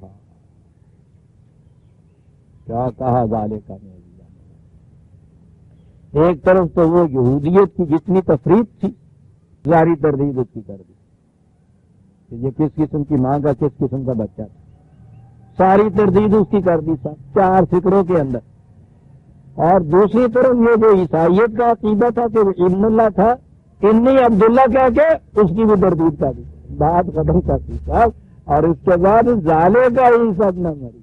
کیا کہا ذالک نے۔ ایک طرف تو وہ یہودیت کی جتنی تفریق تھی ساری تردید اس کی کر دی کہ یہ کس قسم کی ماں کا کس قسم کا بچہ تھا، ساری تردید اس کی کر دی سب 4 فکروں کے اندر۔ اور دوسری طرف یہ جو عیسائیت کا عقیدہ تھا کہ وہ ابن اللہ تھا، انی عبداللہ کہہ کے اس کی بھی تردید کر دی، بات ختم کر دی صاحب۔ اور اس کے بعد ذالک عیسی ابن مریم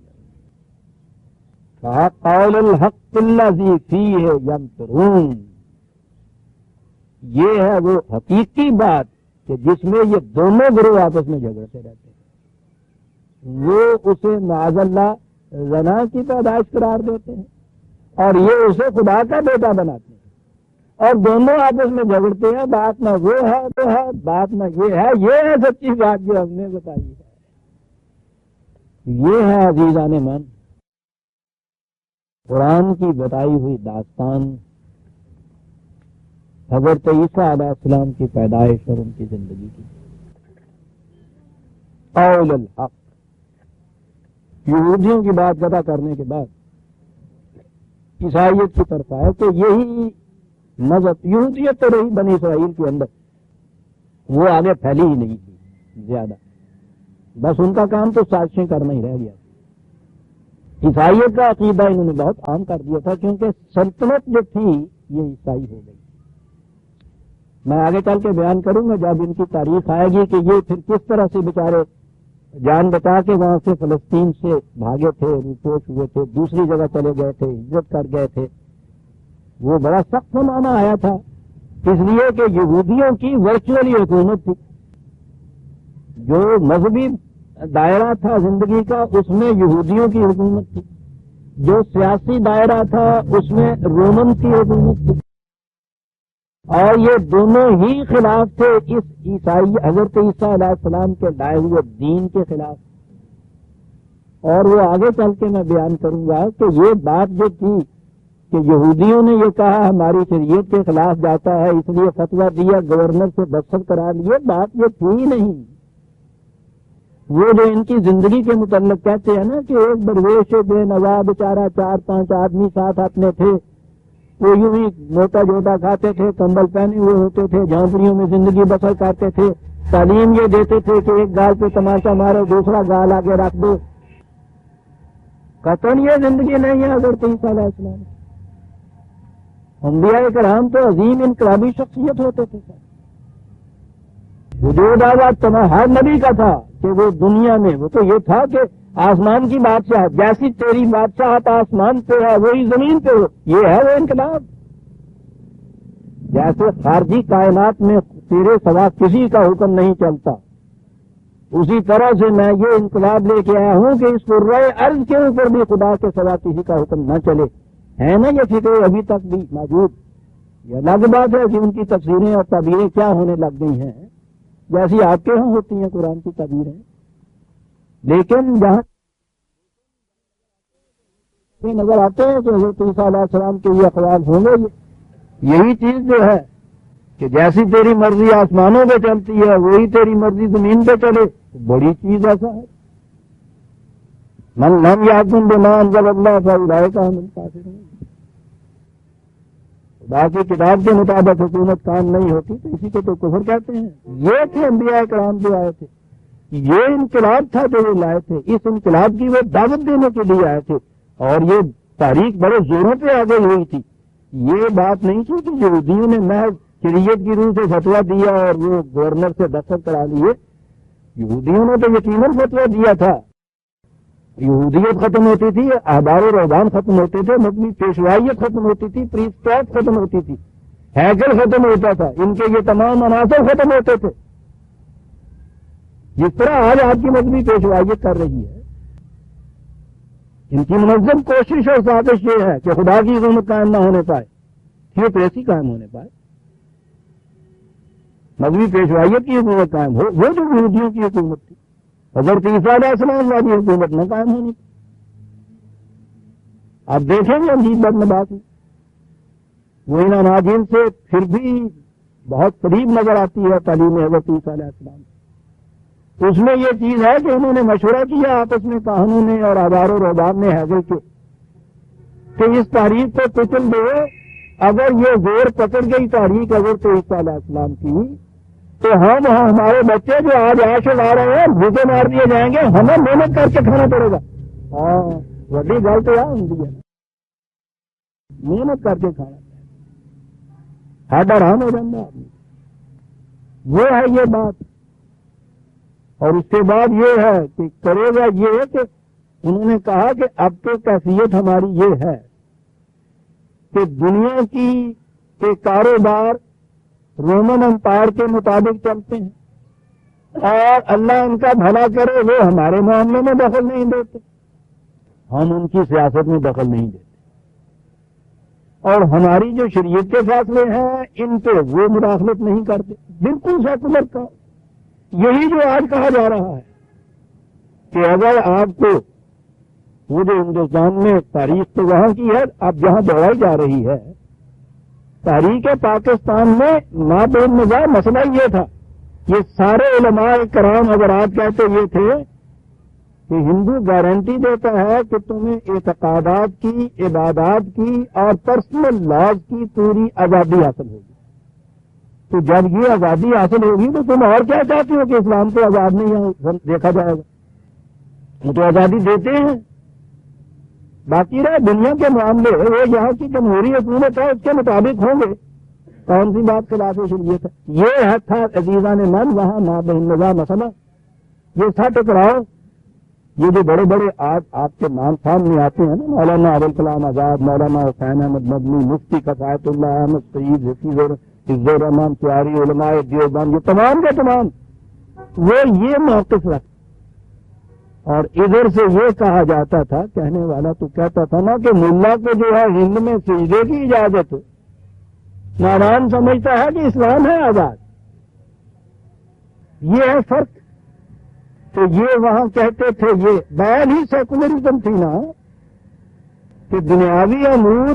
کہا قول الحق الذی فیہ یمترون، یہ ہے وہ حقیقی بات کہ جس میں یہ دونوں گروہ آپس میں جھگڑتے رہتے ہیں۔ وہ اسے معاذ اللہ زنا کی پیدائش قرار دیتے ہیں اور یہ اسے خدا کا بیٹا بناتے ہیں، اور دونوں آپس میں جھگڑتے ہیں۔ بات نہ وہ ہے تو ہے، بات نہ یہ ہے سچی بات جو ہم نے بتائی ہے۔ یہ ہے عزیزان من قرآن کی بتائی ہوئی داستان حضرت عیسیٰ علیہ السلام کی پیدائش اور ان کی زندگی کی۔ قول الحق، یہودیوں کی بات پتہ کرنے کے بعد عیسائیت کی طرف آئے کہ یہی مذہب، یہودیت تو رہی بنی اسرائیل کے اندر، وہ آگے پھیلی ہی نہیں تھی زیادہ، بس ان کا کام تو سازشیں کرنا ہی رہ گیا۔ عیسائیت کا عقیدہ انہوں نے بہت عام کر دیا تھا، کیونکہ سلطنت جو تھی یہ عیسائی ہو گئی۔ میں آگے چل کے بیان کروں گا جب ان کی تاریخ آئے گی کہ یہ پھر کس طرح سے بیچارے جان بچا کے وہاں سے فلسطین سے بھاگے تھے، روپوش ہوئے تھے، دوسری جگہ چلے گئے تھے، ہجرت کر گئے تھے۔ وہ بڑا سخت زمانہ آیا تھا، اس لیے کہ یہودیوں کی ورچوئلی حکومت تھی۔ جو مذہبی دائرہ تھا زندگی کا اس میں یہودیوں کی حکومت تھی، جو سیاسی دائرہ تھا اس میں رومن کی حکومت تھی، اور یہ دونوں ہی خلاف تھے اس عیسائی حضرت عیسیٰ علیہ السلام کے لائے ہوئے دین کے خلاف۔ اور وہ آگے چل کے میں بیان کروں گا کہ یہ بات جو تھی کہ یہودیوں نے یہ کہا ہماری شریعت کے خلاف جاتا ہے اس لیے فتویٰ دیا، گورنر سے دستخط کرا لیے، بات یہ تھی ہی نہیں۔ وہ جو ان کی زندگی کے متعلق کہتے ہیں نا کہ ایک درویش بے نوا بیچارہ 4-5 آدمی ساتھ اپنے تھے، وہ یوں ہی موٹا جوٹا کھاتے تھے، کمبل پہنے ہوئے ہوتے تھے، جھونپڑیوں میں زندگی بسر کرتے تھے، تعلیم یہ دیتے تھے کہ ایک گال پہ تماشا مارو دوسرا گال آگے رکھ دو۔ قطعاً یہ زندگی نہیں ہے حضرت عیسیٰ علیہ السلام۔ انبیاء کرام تو عظیم انقلابی شخصیت ہوتے تھے، وجود آباد ہر نبی کا تھا کہ وہ دنیا میں وہ تو یہ تھا کہ آسمان کی بادشاہ جیسی تیری بادشاہت آسمان پہ ہے وہی زمین پہ ہو، یہ ہے وہ انقلاب۔ جیسے خارجی کائنات میں تیرے سوا کسی کا حکم نہیں چلتا، اسی طرح سے میں یہ انقلاب لے کے آیا ہوں کہ اس قرۂ ارض کے اوپر بھی خدا کے سوا کسی کا حکم نہ چلے۔ ہے نا یہ فکر ابھی تک بھی موجود؟ یہ الگ بات ہے کہ ان کی تفسیریں اور تعبیریں کیا ہونے لگ گئی ہیں، جیسی آپ کے ہاں ہوتی ہیں قرآن کی تعبیریں، لیکن جہاں نظر آتے ہیں کہ حضرت عیسیٰ علیہ السلام کے یہ اقوال ہوں گے، یہی چیز جو ہے کہ جیسی تیری مرضی آسمانوں پہ چلتی ہے وہی تیری مرضی زمین پہ چلے، بڑی چیز ایسا ہے۔ من لم یحکم بما انزل اللہ فاولئک هم الکافرون۔ خدا کی کتاب کے مطابق حکومت کام نہیں ہوتی تو اسی کو تو کفر کہتے ہیں۔ یہ تھے انبیاء کرام جو آئے تھے، یہ انقلاب تھا جو وہ لائے تھے، اس انقلاب کی وہ دعوت دینے کے لیے آئے تھے، اور یہ تاریخ بڑے زوروں پہ آگے ہوئی تھی۔ یہ بات نہیں تھی کہ یہودیوں نے محض شریعت کی روح سے فتویٰ دیا اور وہ گورنر سے دستخط کرا لیے۔ یہودیوں نے تو یقیناً فتویٰ دیا تھا، یہودیت ختم ہوتی تھی، احبار و رہبان ختم ہوتے تھے، مذہبی پیشوائیت ختم ہوتی تھی، پریسٹیٹ ختم ہوتی تھی، ہیکل ختم ہوتا تھا، ان کے یہ تمام عناصر ختم ہوتے تھے، جس طرح آج آپ کی مذہبی پیشوائیت کر رہی ہے۔ ان کی منظم کوشش اور سازش یہ ہے کہ خدا کی حکومت قائم نہ ہونے پائے، تھیوکریسی قائم ہونے پائے، مذہبی پیشوائیت کی حکومت قائم ہو، وہ جو یہودیوں کی حکومت تھی، حضرت عیسیٰ علیہ السلام والی حکومت نہ قائم ہونی۔ آپ دیکھیں گے عجیب بدنبات میں وہ ان اناجیل سے پھر بھی بہت قریب نظر آتی ہے تعلیم حضرت عیسیٰ علیہ السلام۔ اس میں یہ چیز ہے کہ انہوں نے مشورہ کیا آپس میں کاہنوں نے اور احبار و رہبان نے ہیگل کے کہ اس تحریک کو کچل دو، اگر یہ زور پکڑ گئی تحریک حضرت عیسیٰ علیہ السلام کی تو ہم ہمارے بچے جو آج عیش لا رہے ہیں بھوکے مار دیے جائیں گے، ہمیں محنت کر کے کھانا پڑے گا۔ ہاں وڈی گل تو یہاں ہوں، محنت کر کے کھانا ہیڈ آرام ہو جاتا آدمی، وہ ہے یہ بات۔ اور اس کے بعد یہ ہے کہ کرے گا یہ کہ انہوں نے کہا کہ اب تو کیفیت ہماری یہ ہے کہ دنیا کی کے کاروبار رومن امپائر کے مطابق چلتے ہیں، اور اللہ ان کا بھلا کرے وہ ہمارے معاملے میں دخل نہیں دیتے، ہم ان کی سیاست میں دخل نہیں دیتے، اور ہماری جو شریعت کے فیصلے ہیں ان پہ وہ مداخلت نہیں کرتے، بالکل سیکولر کا۔ یہی جو آج کہا جا رہا ہے کہ اگر آپ کو وہ جو ہندوستان میں تاریخ تو وہاں کی ہے، اب جہاں دوڑائی جا رہی ہے تاریخ پاکستان میں مابین نظام مسئلہ یہ تھا، یہ سارے علماء کرام حضرات کہتے یہ تھے کہ ہندو گارنٹی دیتا ہے کہ تمہیں اعتقادات کی، عبادات کی اور پرسنل لاز کی پوری آزادی حاصل ہوگی، تو جب یہ آزادی حاصل ہوگی تو تم اور کیا چاہتے ہو کہ اسلام کو آزاد نہیں دیکھا جائے گا؟ وہ تو آزادی دیتے ہیں. باقی رہے دنیا کے معاملے وہ یہاں کی جمہوری حکومت ہے اس کے مطابق ہوں گے. کون سی بات خلاف شریعت ہے؟ یہ حق تھا عزیزان من وہاں مابین نظام مسئلہ. یہ تھا ٹکراؤ. یہ جو بڑے بڑے آج آپ کے نام سامنے آتے ہیں نا، مولانا ابوالکلام آزاد، مولانا حسین احمد مدنی، مفتی کفایت اللہ احمد سعید، حفیظ الرحمان پیاری، علماء دیوبند، یہ تمام کے تمام وہ یہ موقف رکھتے. اور ادھر سے یہ کہا جاتا تھا، کہنے والا تو کہتا تھا نا کہ ملا کو جو ہے ہند میں سجدے کی اجازت، نادان سمجھتا ہے کہ اسلام ہے آزاد. یہ ہے فرق. تو یہ وہاں کہتے تھے، یہ بیان ہی سیکولرزم تھی نا، کہ دنیاوی امور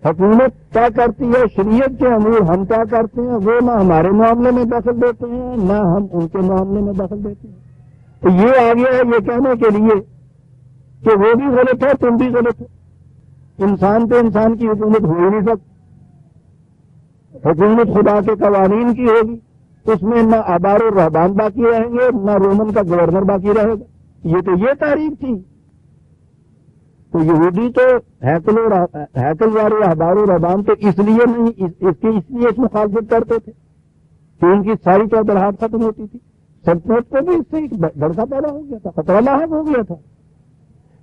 حکومت کیا کرتی ہے، شریعت کے امور ہم کیا کرتے ہیں، وہ نہ ہمارے معاملے میں دخل دیتے ہیں نہ ہم ان کے معاملے میں دخل دیتے ہیں. تو یہ آ گیا ہے یہ کہنے کے لیے کہ وہ بھی غلط ہے تم بھی غلط ہو. انسان پہ انسان کی حکومت ہو ہی نہیں سکتی. حکومت خدا کے قوانین کی ہوگی، اس میں نہ احبار و رہبان باقی رہیں گے نہ رومن کا گورنر باقی رہے گا. یہ تاریخ تھی. تو یہودی تو ہیکل والے احبار و رہبان تو اس لیے نہیں اس مخالفت کرتے تھے کہ ان کی ساری چودراہٹ ختم ہوتی تھی. سلطنت کو بھی اس سے ایک بڑھا پیدا ہو گیا تھا، خطرہ لاحق ہو گیا تھا.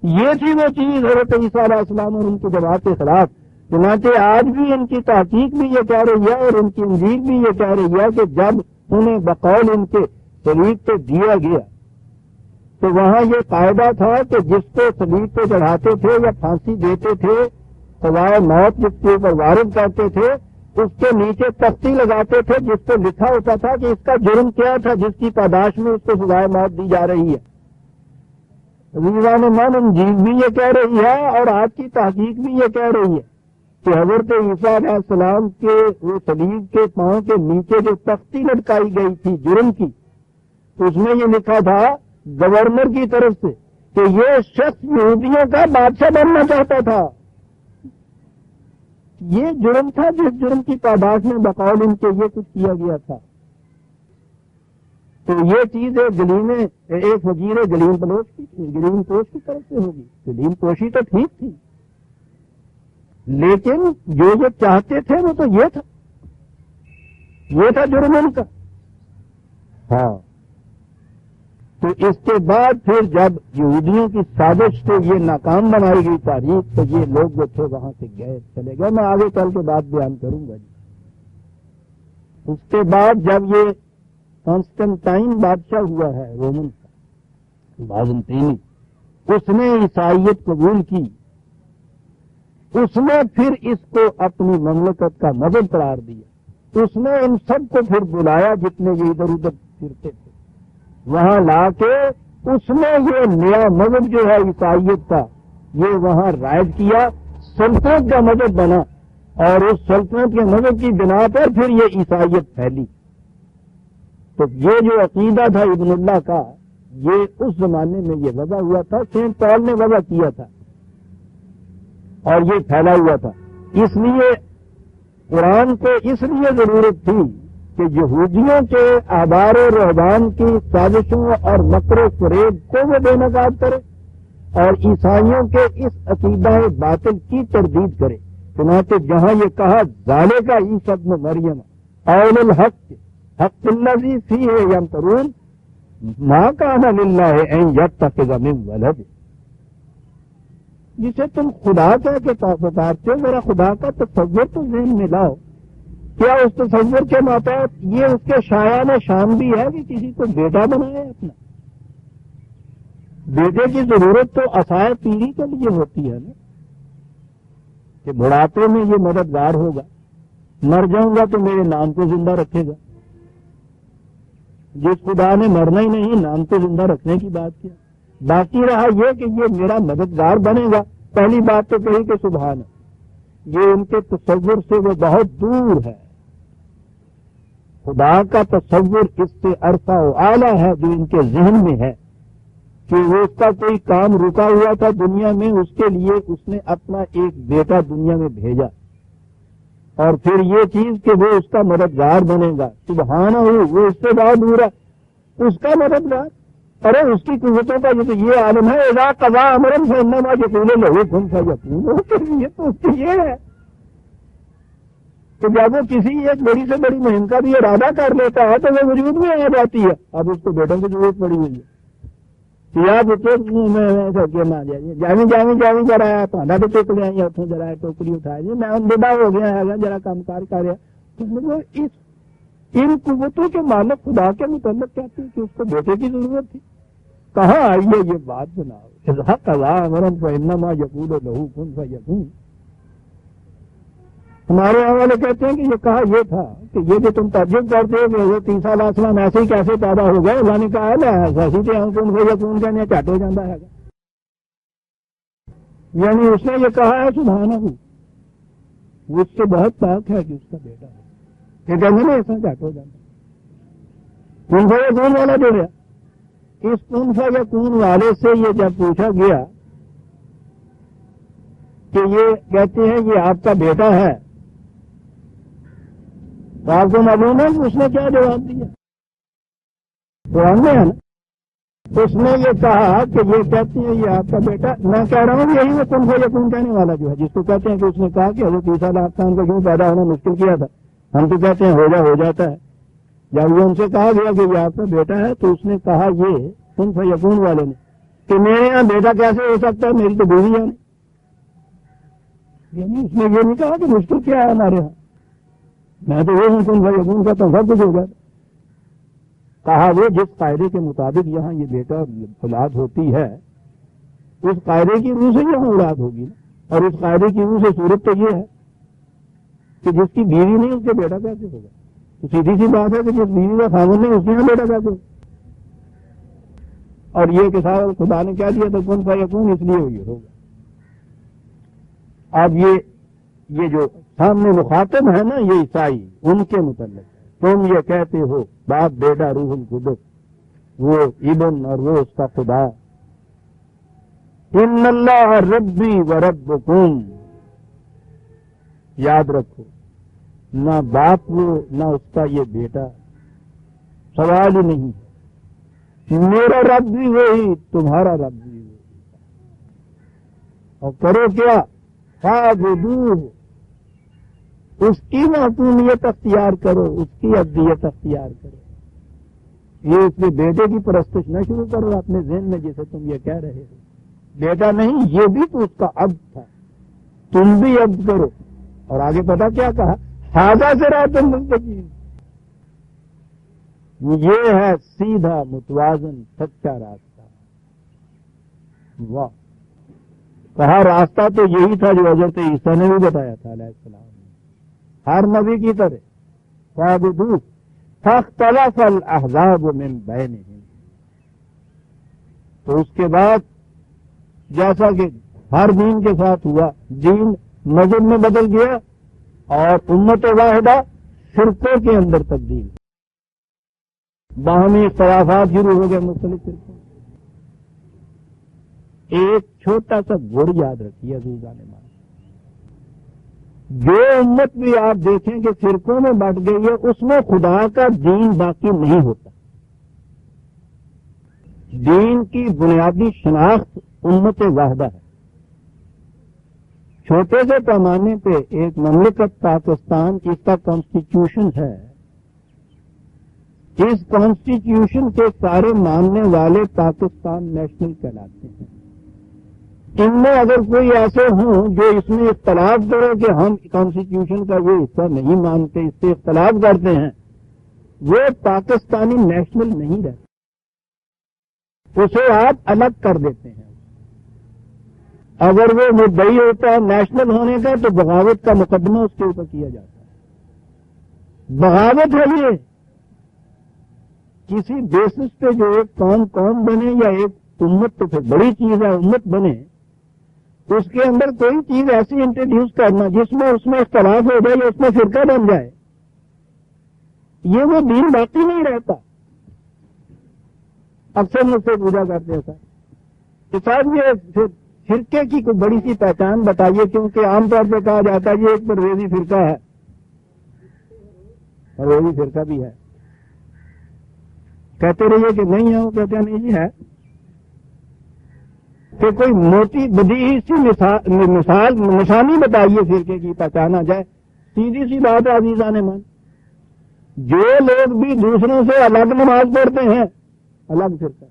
یہ تھی وہ چیز حضرت عیسیٰ علیہ السلام اور ان کی جماعت کے خلاف. چنانچہ آج بھی ان کی تحقیق بھی یہ کہہ رہی ہے اور ان کی انجیل بھی یہ کہہ رہی ہے کہ جب انہیں بقول ان کے صلیب پہ دیا گیا تو وہاں یہ قاعدہ تھا کہ جس کو صلیب پہ چڑھاتے تھے یا پھانسی دیتے تھے، سزائے موت جس کے اوپر وارد کرتے تھے، اس کے نیچے تختی لگاتے تھے جس پہ لکھا ہوتا تھا کہ اس کا جرم کیا تھا جس کی پاداش میں اس کو سزائے موت دی جا رہی ہے. عزیزان من انجیل بھی یہ کہہ رہی ہے اور آج کی تحقیق بھی یہ کہہ رہی ہے کہ حضرت عیسیٰ علیہ السلام کے وہ صلیب کے پاؤں کے نیچے جو تختی لٹکائی گئی تھی جرم کی، اس میں یہ لکھا تھا گورنر کی طرف سے کہ یہ شخص یہودیوں کا بادشاہ بننا چاہتا تھا. یہ جرم تھا جس جرم کی پاداش میں بقول ان کے یہ کچھ کیا گیا تھا. تو یہ چیز ایک وزیر گلیم بلوچ کی تھی، گلیم پوش کی طرف سے ہوگی. گلیم پوشی تو ٹھیک تھی لیکن جو یہ چاہتے تھے وہ تو یہ تھا جرم ان کا. ہاں تو اس کے بعد پھر جب یہودیوں کی سازش سے یہ ناکام بنائی گئی تاریخ تو یہ لوگ جو تھے وہاں سے چلے گئے. میں آگے چل کے بات بیان کروں گا. اس کے بعد جب یہ کانسٹنٹائن بادشاہ ہوا ہے رومن کا، بازنطینی، اس نے عیسائیت قبول کی. اس نے پھر اس کو اپنی مملکت کا مذہب قرار دیا. اس نے ان سب کو پھر بلایا جتنے یہ ادھر ادھر پھرتے تھے، وہاں لا کے اس نے یہ نیا مذہب جو ہے عیسائیت کا یہ وہاں رائج کیا. سلطنت کا مذہب بنا اور اس سلطنت کے مذہب کی بنا پر پھر یہ عیسائیت پھیلی. تو یہ جو عقیدہ تھا ابن اللہ کا یہ اس زمانے میں یہ وضع ہوا تھا، سینٹ پال نے وضع کیا تھا اور یہ پھیلا ہوا تھا. اس لیے قرآن کو اس لیے ضرورت تھی کہ یہودیوں کے احبار و رہبان کی سازشوں اور مکر و فریب کو وہ بے نقاب کرے اور عیسائیوں کے اس عقیدہ باطل کی تردید کرے. چنانچہ جہاں یہ کہا ذالک عیسی ابن مریم قول الحق حق الذی فیہ یمترون ما کان للہ ان یتخذ من ولد، جسے تم خدا کہہ کے پکارتے ہو میرا خدا کا تصور تو ذہن میں لاؤ. کیا اس تصور کے ماتحت یہ اس کے شایان شان بھی ہے کہ کسی کو بیٹا بنائے اپنا؟ بیٹے کی ضرورت تو عصائے پیری کے لیے ہوتی ہے نا، کہ بڑھاپے میں یہ مددگار ہوگا، مر جاؤں گا تو میرے نام کو زندہ رکھے گا. جس خدا نے مرنا ہی نہیں نام کو زندہ رکھنے کی بات کیا. باقی رہا یہ کہ یہ میرا مددگار بنے گا. پہلی بات تو کہی کہ سبحان، یہ ان کے تصور سے وہ بہت دور ہے. خدا کا تصور اس سے عرصہ و اعلیٰ ہے جو ان کے ذہن میں ہے کہ وہ اس کا کوئی کام رکا ہوا تھا دنیا میں، اس کے لیے اس نے اپنا ایک بیٹا دنیا میں بھیجا اور پھر یہ چیز کہ وہ اس کا مددگار بنے گا، سبحانہ وہ اس سے بہت دور ہے، اس کا مددگار، ارے اس کی قوتوں کا یہ عالم ہے، اذا قضا امرا فانما یقول له کن فیکون، یہ تو اس کی یہ ہے کہ جب وہ کسی ایک بڑی سے بڑی مہم کا بھی ارادہ کر لیتا ہے تو وہ وجود میں آ جاتی ہے۔ اب اس کو بیٹوں کی ضرورت پڑی ہوئی ہے، یا بچے جاویں جرایا تو ٹک لیا یا اتوں جرایا ٹوکری اٹھایا جی میں بڑا ہو گیا ہے ذرا کام کار کر رہا، ان قوتوں کے مالک خدا کے متعلق کہتے ہیں کہ اس کو بیٹے کی ضرورت تھی۔ کہاں آئی ہے یہ بات جناب؟ قضا امرا فانما یقول له کن فیکون۔ ہمارے یہاں والے کہتے ہیں کہ یہ کہا یہ تھا کہ یہ جو تم تعجب کرتے ہو کہ وہ 3 سال آسمان ایسے ہی کیسے پیدا ہو گئے، اللہ نے کہا نا ایسی تھے ہم کن فیکون کہنے چٹ ہو جاتا ہے، یعنی اس نے یہ کہا ہے سبحانہ وہ اس سے بہت پاک ہے کہ اس کا بیٹا ہے، یہ کہنے میں ایسا چٹ ہو جاتا کن فیکون والا جو ہے، اس کن فیکون والے سے یہ جب پوچھا گیا کہ یہ کہتے ہیں یہ آپ کا بیٹا ہے، تو آپ کو معلوم ہے کہ اس نے کیا جواب دیا؟ قرآن میں ہے نا، اس نے یہ کہا کہ یہ کہتے ہیں یہ آپ کا بیٹا، میں کہہ رہا ہوں یہی وہ کن فیکون کہنے والا جو ہے، جس کو کہتے ہیں کہ اس نے کہا کہ حضرت عیسیٰ علیہ السلام کا کیوں پیدا ہونا مشکل کیا تھا، ہم تو کہتے ہیں ہو جاتا ہے۔ جب یہ ان سے کہا گیا کہ یہ آپ کا بیٹا ہے تو اس نے کہا یہ کن فیکون والے نے کہ میرے یہاں بیٹا کیسے ہو سکتا ہے، میری تو بیوی ہے، یعنی اس نے یہ نہیں کہا کہ مشکل کیا ہے ہمارے یہاں، میں تو وہ ہوں کن فیکون کا تو سب کچھ ہو جاتا۔ کہا وہ جس قاعدے کے مطابق یہاں یہ بیٹا اولاد ہوتی ہے اس قاعدے کی روح سے یہاں اولاد ہوگی نا، اور اس قاعدے کی روح سے صورت تو یہ ہے کہ جس کی بیوی نہیں اس کے بیٹا کیسے ہوگا، تو سیدھی سی بات ہے کہ جس بیوی کا خاوند نہیں اس کے یہاں بیٹا کیسے ہوگا، اور یہ کہ صاحب خدا نے کیا دیا تو کن فیکون اس لیے یہ ہوگا۔ اب یہ جو سامنے مخاطب ہے نا یہ عیسائی، ان کے متعلق تم یہ کہتے ہو باپ بیٹا روح القدس، وہ ابن اور وہ اس کا خدا، ان اللہ ربی و ربکم، یاد رکھو نہ باپ وہ نہ اس کا یہ بیٹا، سوال ہی نہیں ہے، میرا رب بھی وہی تمہارا رب بھی وہی، اور کرو کیا؟ فاعبدوہ، اس کی محکومیت اختیار کرو، اس کی عبدیت اختیار کرو، یہ اس کے بیٹے کی پرستش نہ شروع کرو اپنے ذہن میں جسے تم یہ کہہ رہے ہو، بیٹا نہیں یہ بھی تو اس کا عبد تھا، تم بھی عبد کرو، اور آگے پتا کیا کہا؟ ھذا صراط مستقیم، یہ ہے سیدھا متوازن سچا راستہ۔ واہ، کہا راستہ تو یہی تھا جو حضرت عیسیٰ نے بھی بتایا تھا علیہ السلام، ہر نبی کی طرح فاعبدوہ فاختلف الاحزاب من بینہم، تو اس کے بعد جیسا کہ ہر دین کے ساتھ ہوا، دین مذہب میں بدل گیا اور امت واحدہ فرقوں کے اندر تبدیل، باہمی اختلافات شروع ہو گئے مختلف فرقوں۔ ایک چھوٹا سا گڑ یاد رکھیے عزیزان مان، جو امت بھی آپ دیکھیں کہ فرقوں میں بٹ گئی ہے اس میں خدا کا دین باقی نہیں ہوتا، دین کی بنیادی شناخت امت واحدہ ہے۔ چھوٹے سے پیمانے پہ ایک مملکت پاکستان، اس کا کانسٹیٹیوشن ہے، اس کانسٹیٹیوشن کے سارے ماننے والے پاکستان نیشنل کہلاتے ہیں۔ ان میں اگر کوئی ایسے ہوں جو اس میں اختلاف کرے کہ ہم کانسٹیٹیوشن کا یہ حصہ نہیں مانتے، اس سے اختلاف کرتے ہیں، وہ پاکستانی نیشنل نہیں رہتے، اسے آپ الگ کر دیتے ہیں۔ اگر وہ مدعی ہوتا ہے نیشنل ہونے کا تو بغاوت کا مقدمہ اس کے اوپر کیا جاتا ہے۔ بغاوت ہے یہ، کسی بیسس پہ جو ایک قوم بنے یا ایک امت، تو پھر بڑی چیز ہے امت بنے، اس کے اندر کوئی چیز ایسی انٹروڈیوس کرنا جس میں اس میں اختلاف ہو جائے یا اس میں فرقہ بن جائے، یہ وہ دین باقی نہیں رہتا۔ اکثر مجھ سے پوچھا کرتے ہیں کہ صاحب یہ فرقے کی کوئی بڑی سی پہچان بتائیے، کیونکہ عام طور پہ کہا جاتا ہے یہ ایک پرویزی فرقہ ہے، پرویزی فرقہ بھی ہے. کہتے رہیے کہ نہیں ہے, وہ کہتے ہیں نہیں ہے کہ کوئی موٹی بدیہی سی نشانی بتائیے فرقے کی پہچانا جائے. سیدھی سی بات ہے عزیزان من, جو لوگ بھی دوسروں سے الگ نماز پڑھتے ہیں الگ فرقہ,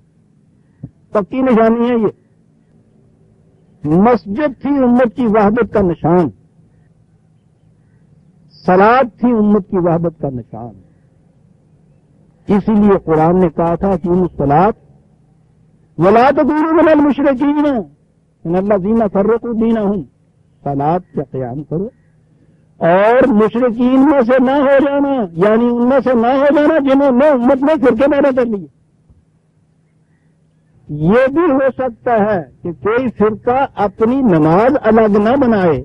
پکی نشانی ہے یہ. مسجد تھی امت کی وحدت کا نشان, صلاۃ تھی امت کی وحدت کا نشان. اسی لیے قرآن نے کہا تھا کہ الصلاۃ ولا تکونوا من المشرکین ان الذین فرقوا دینہم, صلاۃ کا قیام کرو اور مشرکین میں سے نہ ہو جانا, یعنی ان میں سے نہ ہو جانا جنہوں نے امت میں فرقے پیدا کر لیے. یہ بھی ہو سکتا ہے کہ کوئی فرقہ اپنی نماز الگ نہ بنائے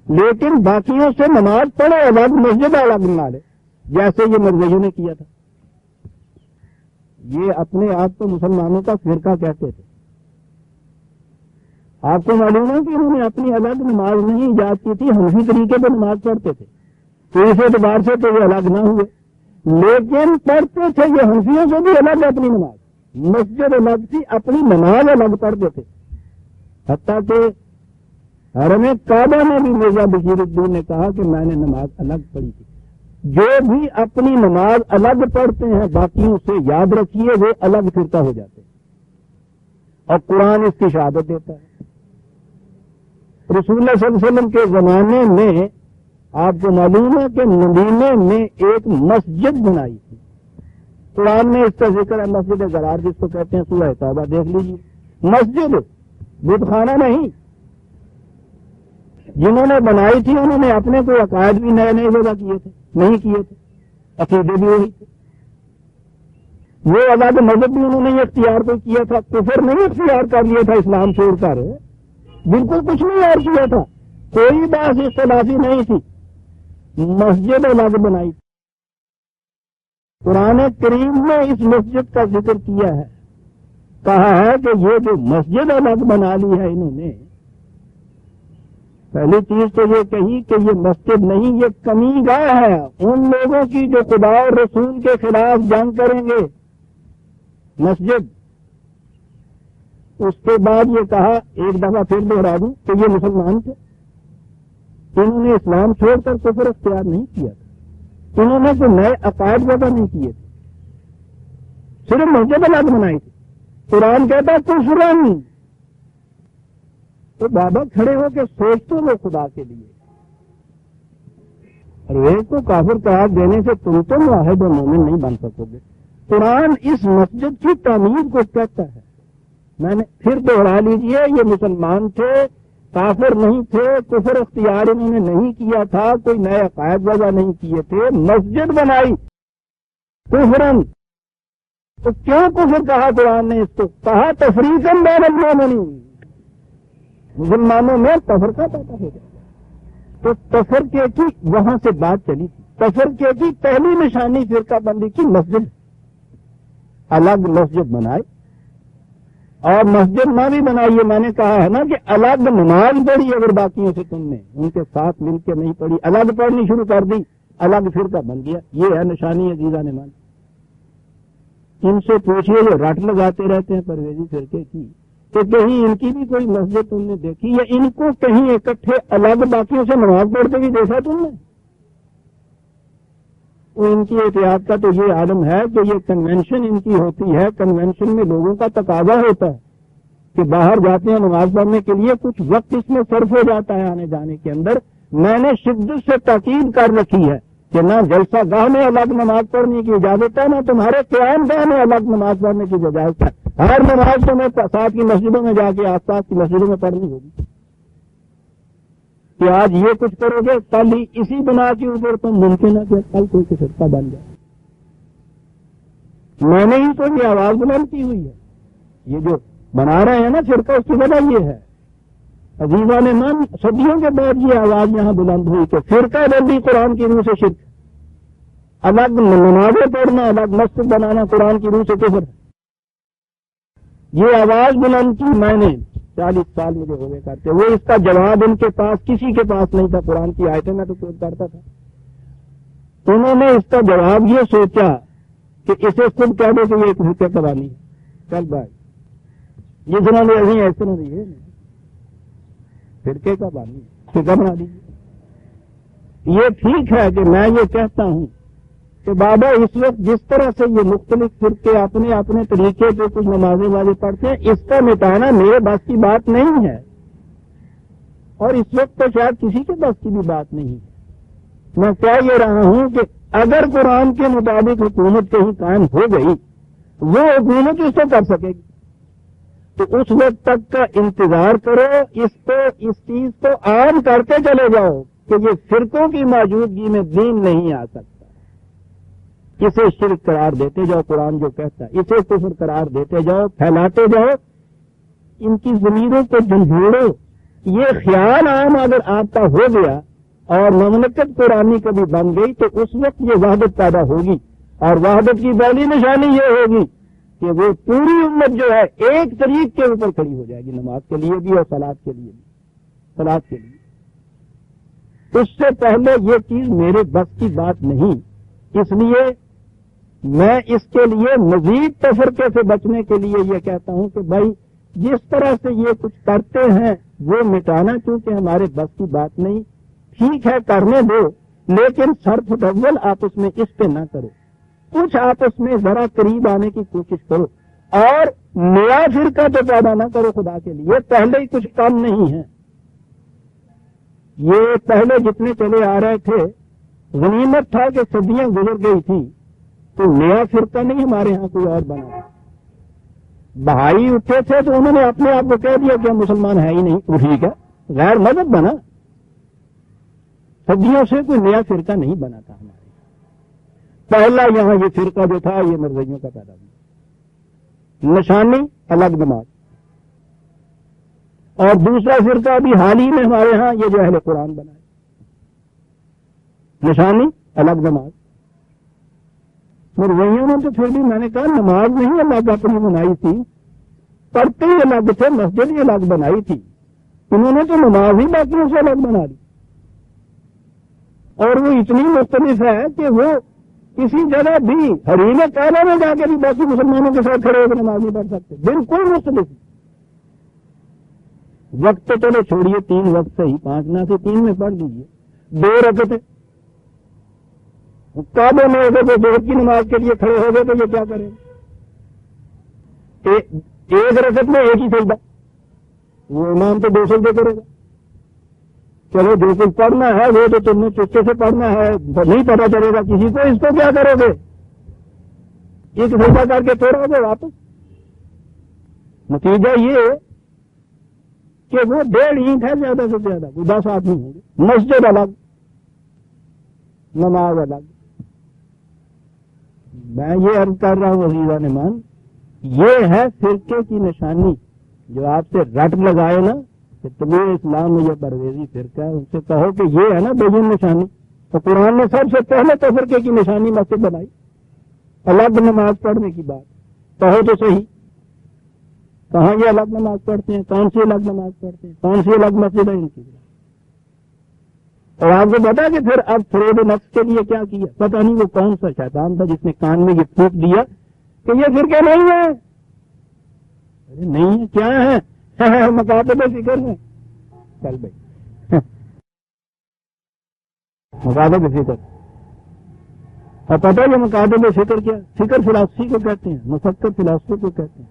لیکن باقیوں سے نماز پڑھے الگ, مسجد الگ بنا لے, جیسے یہ مرویوں نے کیا تھا. یہ اپنے آپ کو مسلمانوں کا فرقہ کہتے تھے. آپ کو معلوم ہے کہ انہوں نے اپنی الگ نماز نہیں ایجاد کی تھی, حنفی طریقے پہ نماز پڑھتے تھے, تو اس اعتبار سے تو یہ الگ نہ ہوئے, لیکن پڑھتے تھے یہ حنفیوں سے بھی الگ اپنی نماز. مسجد الگ تھی, اپنی نماز الگ پڑھتے تھے. حتیٰ کہ حرم کعبہ میں بھی مرزا بشیر الدین نے کہا کہ میں نے نماز الگ پڑھی تھی. جو بھی اپنی نماز الگ پڑھتے ہیں باقیوں سے, یاد رکھیے وہ الگ فرقہ ہو جاتے ہیں, اور قرآن اس کی شہادت دیتا ہے. رسول اللہ صلی اللہ علیہ وسلم کے زمانے میں آپ کو معلوم ہے کہ مدینے میں ایک مسجد بنائی تھی. قرآن میں اس کا ذکر ہے, مسجد ضرار جس کو کہتے ہیں, سورہ توبہ دیکھ لیجیے. مسجد, بت خانہ نہیں. جنہوں نے بنائی تھی انہوں نے اپنے کوئی عقائد بھی نئے نئے جگہ کیے تھے, نہیں کیے تھے, عقیدے بھی وہی تھے. وہ الگ مذہب بھی انہوں نے اختیار کو کیا تھا, کفر نہیں اختیار کر لیا تھا اسلام چھوڑ کر, بالکل کچھ نہیں اور کیا تھا, کوئی بات اختلافی نہیں تھی. مسجد الگ بنائی تھی. قرآن کریم نے اس مسجد کا ذکر کیا ہے, کہا ہے کہ یہ جو مسجد الگ بنا لی ہے انہوں نے, پہلی چیز تو یہ کہی کہ یہ مسجد نہیں, یہ کمی گاہ ہے ان لوگوں کی جو خدا اور رسول کے خلاف جنگ کریں گے. مسجد. اس کے بعد یہ کہا, ایک دفعہ پھر دوہرا دوں کہ یہ مسلمان تھے, انہوں نے اسلام چھوڑ کر کفر اختیار نہیں کیا تھا, انہوں نے کوئی نئے عقائد وغیرہ نہیں کیے تھے, صرف مسجد الگ بنائی تھی. قرآن کہتا کفرن, تو بابا کھڑے ہو کے سوچتے ہو خدا کے لیے, اور ایک کو کافر قرار دینے سے تم تو واحد و مومن نہیں بن سکو گے. قرآن اس مسجد کی تعمیر کو کہتا ہے. میں نے پھر دوہرا لیجئے, یہ مسلمان تھے, کافر نہیں تھے, کفر اختیار انہوں نے نہیں کیا تھا, کوئی نئے عقائد وضع نہیں کیے تھے, مسجد بنائی کفرن. تو کیوں کفر کہا قرآن نے اس کو؟ کہا تفریقاً بین المومنین, مسلمانوں میں تفرقہ پیدا ہو جائے. تو تفرقے کی وہاں سے بات چلی تھی. تفرقے کی پہلی نشانی فرقہ بندی کی مسجد, الگ مسجد بنائے. اور مسجد نہ بھی بنائیے, میں نے کہا ہے نا کہ الگ نماز پڑھی, اگر باقیوں سے تم نے ان کے ساتھ مل کے نہیں پڑھی, الگ پڑھنی شروع کر دی, الگ فرقہ بن گیا. یہ ہے نشانی عزیزان مان. ان سے پوچھئے جو رٹ لگاتے رہتے ہیں پرویزی فرقے کی, کہ کہیں ان کی بھی کوئی مسجد تم نے دیکھی, یا ان کو کہیں اکٹھے الگ باقیوں سے نماز پڑھتے بھی دیکھا تم نے؟ ان کی احتیاط کا تو یہ عالم ہے کہ یہ کنونشن ان کی ہوتی ہے, کنونشن میں لوگوں کا تقاضا ہوتا ہے کہ باہر جاتے ہیں نماز پڑھنے کے لیے, کچھ وقت اس میں صرف ہو جاتا ہے آنے جانے کے اندر. میں نے شدت سے تاکید کر رکھی ہے کہ نہ جلسہ گاہ میں الگ نماز پڑھنے کی اجازت ہے, نہ تمہارے قیام گاہ میں الگ نماز پڑھنے کی اجازت ہے. ہر نماز تمہیں ساتھ کی مسجدوں میں جا کے آس پاس کی مسجدوں میں پڑھنی ہوگی. کہ آج یہ کچھ کرو گے, کل ہی اسی بنا کے اوپر تم ممکن ہے کہ کل کوئی فرقہ بن جائے. میں نے ہی تو یہ آواز بلند کی ہوئی ہے. یہ جو بنا رہے ہیں نا فرقہ, اس کی وجہ یہ ہے عزیزان من, صدیوں کے بعد یہ آواز یہاں بلند ہوئی کہ فرقہ بندی قرآن کی روح سے شرک, الگ نمازیں پڑھنا, الگ مسجد بنانا قرآن کی روح سے کفر ہے. یہ آواز بلند کی میں نے 40 سال مجھے ہو گئے کرتے. وہ اس کا جواب ان کے پاس کسی کے پاس نہیں تھا. قرآن کی آیتیں میں تو کوٹ کرتا تھا, انہوں نے اس کا جواب یہ سوچا کہ اسے خود کہہ دے کہ یہ ایک فرقے کا بانی ہے. چل بھائی جس نے ابھی ایسے نہیں ہے فرقے کا بانی فرقہ بنا دیجیے. یہ ٹھیک ہے کہ میں یہ کہتا ہوں کہ بابا اس وقت جس طرح سے یہ مختلف فرقے اپنے اپنے طریقے پہ کچھ نمازیں والے پڑھتے ہیں اس کا مٹانا میرے بس کی بات نہیں ہے، اور اس وقت تو شاید کسی کے بس کی بھی بات نہیں ہے. میں کہہ یہ رہا ہوں کہ اگر قرآن کے مطابق حکومت کہیں قائم ہو گئی وہ حکومت اس کو کر سکے گی، تو اس وقت تک کا انتظار کرو. اس چیز کو عام کرتے چلے جاؤ کہ یہ فرقوں کی موجودگی میں دین نہیں آ سکتا. اسے شرک قرار دیتے جاؤ، قرآن جو کہتا ہے اسے کفر قرار دیتے جاؤ، پھیلاتے جاؤ، ان کی ضمیروں کو جھنجھوڑو. یہ خیال عام اگر آپ کا ہو گیا اور مملکت قرآنی کبھی بن گئی تو اس وقت یہ وحدت پیدا ہوگی، اور وحدت کی پہلی نشانی یہ ہوگی کہ وہ پوری امت جو ہے ایک طریق کے اوپر کھڑی ہو جائے گی، نماز کے لیے بھی اور صلاۃ کے لیے بھی. صلاۃ کے لیے اس سے پہلے یہ چیز میرے بس کی بات نہیں. اس لیے میں اس کے لیے مزید تفرقے سے بچنے کے لیے یہ کہتا ہوں کہ بھائی جس طرح سے یہ کچھ کرتے ہیں وہ مٹانا چونکہ ہمارے بس کی بات نہیں. ٹھیک ہے کرنے دو، لیکن صرف اول آپس میں اس پہ نہ کرو. کچھ آپس میں ذرا قریب آنے کی کوشش کرو، اور نیا فرقہ تو پیدا نہ کرو خدا کے لیے. پہلے ہی کچھ کم نہیں ہے. یہ پہلے جتنے چلے آ رہے تھے غنیمت تھا کہ صدیاں گزر گئی تھی تو نیا فرقہ نہیں ہمارے ہاں کوئی اور بنا. بہائی اٹھے تھے تو انہوں نے اپنے آپ کو کہہ دیا کہ ہم مسلمان ہے ہی نہیں، تو ٹھیک ہے غیر مذہب بنا. صدیوں سے کوئی نیا فرقہ نہیں بنا تھا ہمارے. پہلا یہاں یہ فرقہ جو تھا یہ مرزائیوں کا پیدا ہوا، نشانی الگ نماز. اور دوسرا فرقہ بھی حال ہی میں ہمارے ہاں یہ جو اہل قرآن بنا ہے، نشانی الگ نماز. مرزائیوں نے تو پھر بھی میں نے کہا نماز نہیں الگ اپنی بنائی تھی، پڑھتے ہی الگ تھے، مسجد ہی الگ بنائی تھی. انہوں نے تو نماز ہی باقیوں سے الگ بنا دی، اور وہ اتنی مختلف ہے کہ وہ کسی جگہ بھی حریم کعبہ میں جا کے بھی باقی مسلمانوں کے ساتھ کھڑے ہو کے نماز نہیں پڑھ سکتے. بالکل مختلف. وقت تو چلو چھوڑیے، 3 وقت صحیح، 5 نہ سے 3 میں پڑھ دیجیے. 2 رکعتیں کعبے میں اگر وہ ظہر کی نماز کے لیے کھڑے ہو گئے تو یہ کیا کریں؟ ایک رکعت میں ایک ہی سجدہ، وہ امام تو 2 سجدے کرے گا. چلو جو کچھ پڑھنا ہے وہ تو تم نے چپکے سے پڑھنا ہے، نہیں پتا چلے گا کسی کو. اس کو کیا کرو گے؟ ایک سجدہ کر کے توڑو گے واپس. نتیجہ یہ کہ وہ 1.5 اینٹ ہے زیادہ سے زیادہ، وہ 10 آدمی ہوں گے. مسجد الگ، نماز الگ. میں یہ عرض کر رہا ہوں عزیزان ایمان، یہ ہے فرقے کی نشانی. جو آپ سے رٹ لگائے نا کہ تمہیں اسلام میں یہ پرویزی فرقہ ہے، ان سے کہو کہ یہ ہے نا بین نشانی. تو قرآن نے سب سے پہلے تو فرقے کی نشانی مسجد بنائی، الگ نماز پڑھنے کی بات. کہو تو صحیح، کہاں یہ الگ نماز پڑھتے ہیں؟ کون سی الگ نماز پڑھتے ہیں؟ کون سی الگ مسجد ہے ان کی؟ اور آپ کو پتا کہ پھر اب فریب نفس کے لیے کیا کیا؟ پتہ نہیں وہ کون سا شیطان تھا جس نے کان میں یہ پھونک دیا کہ یہ فرقے نہیں ہے. ارے نہیں ہے، کیا ہے؟ مکاتب فکر میں. چل بھائی مکاتب فکر. اور پتہ یہ مکاتب فکر کیا؟ فکر فلاسفی کو کہتے ہیں، مفکر فلاسفی کو کہتے ہیں،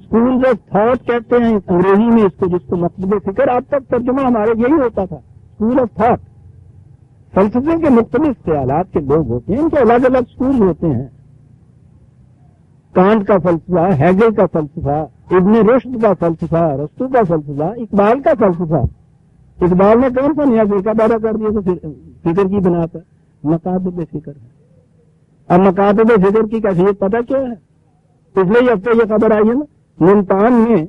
اسکولز آف تھاٹ کہتے ہیں انگریزی میں اس کو، جس کو مکتب فکر اب تک ترجمہ ہمارے یہی ہوتا تھا، اسکول آف تھاٹ. فلسفے کے مختلف خیالات کے لوگ ہوتے ہیں، ان کے الگ الگ اسکول ہوتے ہیں. کانٹ کا فلسفہ، ہیگل کا فلسفہ، ابن رشد کا فلسفہ، ارسطو کا فلسفہ، اقبال کا فلسفہ. اقبال نے کون سا نیا فرقہ پیدا کر دیا؟ تو فکر کی بنا پر مکاتب فکر ہے. اب مکاتب فکر کی کیفیت پتہ کیا ہے؟ پچھلے ہفتے یہ خبر آئی ہے نا، ملتان میں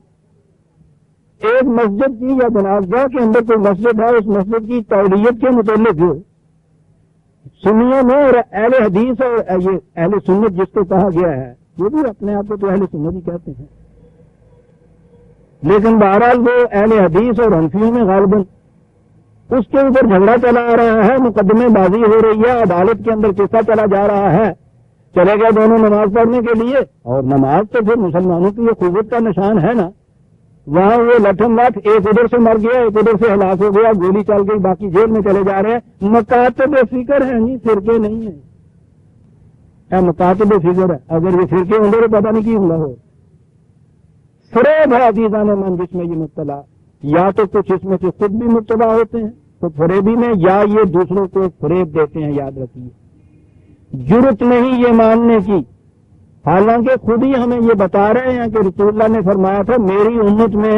ایک مسجد کی یا بناسگاہ کے اندر کوئی مسجد ہے، اس مسجد کی تولیت کے متعلق سنیوں میں اور اہل حدیث اور یہ اہل سنت جس کو کہا گیا ہے، وہ بھی اپنے آپ کو تو اہل سنت ہی کہتے ہیں، لیکن بہرحال وہ اہل حدیث اور حنفیوں میں غالباً اس کے اوپر جھگڑا چلا آ رہا ہے، مقدمے بازی ہو رہی ہے، عدالت کے اندر قصہ چلا جا رہا ہے، چلے گئے دونوں نماز پڑھنے کے لیے، اور نماز تو پھر مسلمانوں کی یہ قوت کا نشان ہے نا، وہاں وہ لٹھم لٹ، ایک ادھر سے مر گیا، ایک ادھر سے ہلاک ہو گیا، گولی چل گئی، باقی جیل میں چلے جا رہے ہیں، مکاتب فکر ہیں جی، فرقے نہیں ہیں، مکاتب فکر ہے، اگر یہ فرقے ہوں گے تو پتہ نہیں کی ہوں گا ہو، فریب ہے عزیزان من جس میں یہ مبتلا، یا تو کچھ اس میں سے خود بھی مبتلا ہوتے ہیں تو فریبی میں، یا یہ دوسروں کو فریب دیتے ہیں، یاد رکھیے، جرت نہیں یہ ماننے کی، حالانکہ خود ہی ہمیں یہ بتا رہے ہیں کہ رسول اللہ نے فرمایا تھا میری امت میں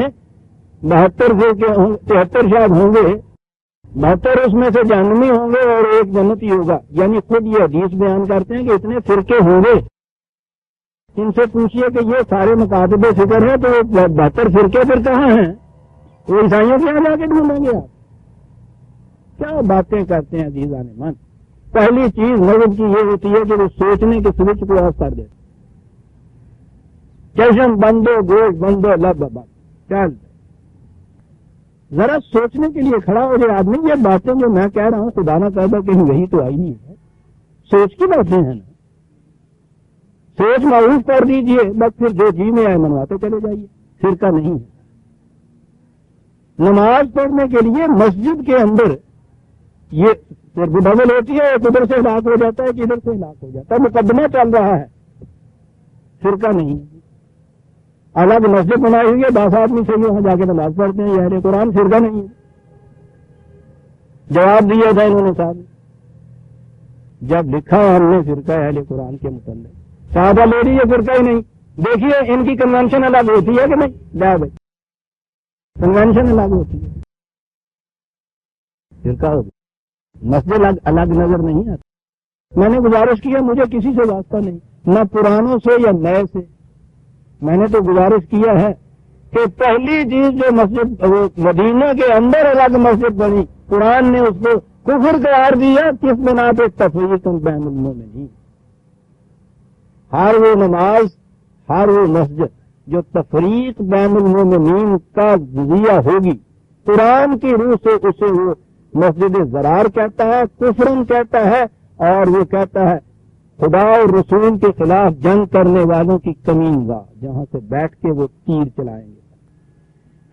73 شاید ہوں گے، 72 اس میں سے جہنمی ہوں گے اور ایک جنتی ہوگا، یعنی خود یہ حدیث بیان کرتے ہیں کہ اتنے فرقے ہوں گے، ان سے پوچھئے کہ یہ سارے مکاتب فکر ہیں تو 72 فرقے پھر کہاں ہیں؟ وہ عیسائیوں کے یہاں جا کے ڈھونڈیں گے آپ؟ کیا باتیں کرتے ہیں عزیزان من۔ پہلی چیز مذہب کی یہ ہوتی ہے کہ وہ سوچنے کے سوئچ کو آف کر دیتے، چشم بندو گوش بندو لب بند، چل ذرا سوچنے کے لیے کھڑا ہو جائے آدمی، یہ باتیں جو میں کہہ رہا ہوں خدا نہ کہتا کہیں وہی تو آئی نہیں ہے، سوچ کی باتیں ہیں نا، سوچ معروف کر دیجئے، بس پھر جو جی میں آئے منواتے چلے جائیے، فرقہ نہیں ہے۔ نماز پڑھنے کے لیے مسجد کے اندر یہ بدل ہوتی ہے، ایک ادھر سے ہلاک ہو جاتا ہے، ایک ادھر سے ہلاک ہو جاتا ہے، مقدمہ چل رہا ہے، فرقہ نہیں ہے۔ الگ مسجد بنائی ہوئی ہے، 10 آدمی سے وہاں جا کے نماز پڑھتے ہیں، یہ اہل قرآن، فرقہ نہیں ہے۔ جواب دیا تھا انہوں نے صاحب، جب لکھا ہم نے فرقہ اہل قرآن کے متعلق، صحابہ لے لیے فرقہ ہی نہیں، دیکھیے ان کی کنونشن الگ ہوتی ہے کہ نہیں، جا بھائی کنونشن الگ ہوتی ہے، فرقہ ہوگی، مسجد الگ نظر نہیں آتا۔ میں نے گزارش کیا، مجھے کسی سے واسطہ نہیں، نہ پرانوں سے یا نئے سے، میں نے تو گزارش کیا ہے کہ پہلی چیز جو مسجد مدینہ کے اندر الگ مسجد بنی، قرآن نے اس کو کفر قرار دیا، کس بنا پہ؟ تفریق بین المومنین۔ ہر وہ نماز، ہر وہ مسجد جو تفریق بین المومنین کا ذریعہ ہوگی، قرآن کی روح سے اسے وہ مسجد ضرار کہتا ہے، کفرن کہتا ہے، اور وہ کہتا ہے خدا اور رسول کے خلاف جنگ کرنے والوں کی کمین گاہ، جہاں سے بیٹھ کے وہ تیر چلائیں گے۔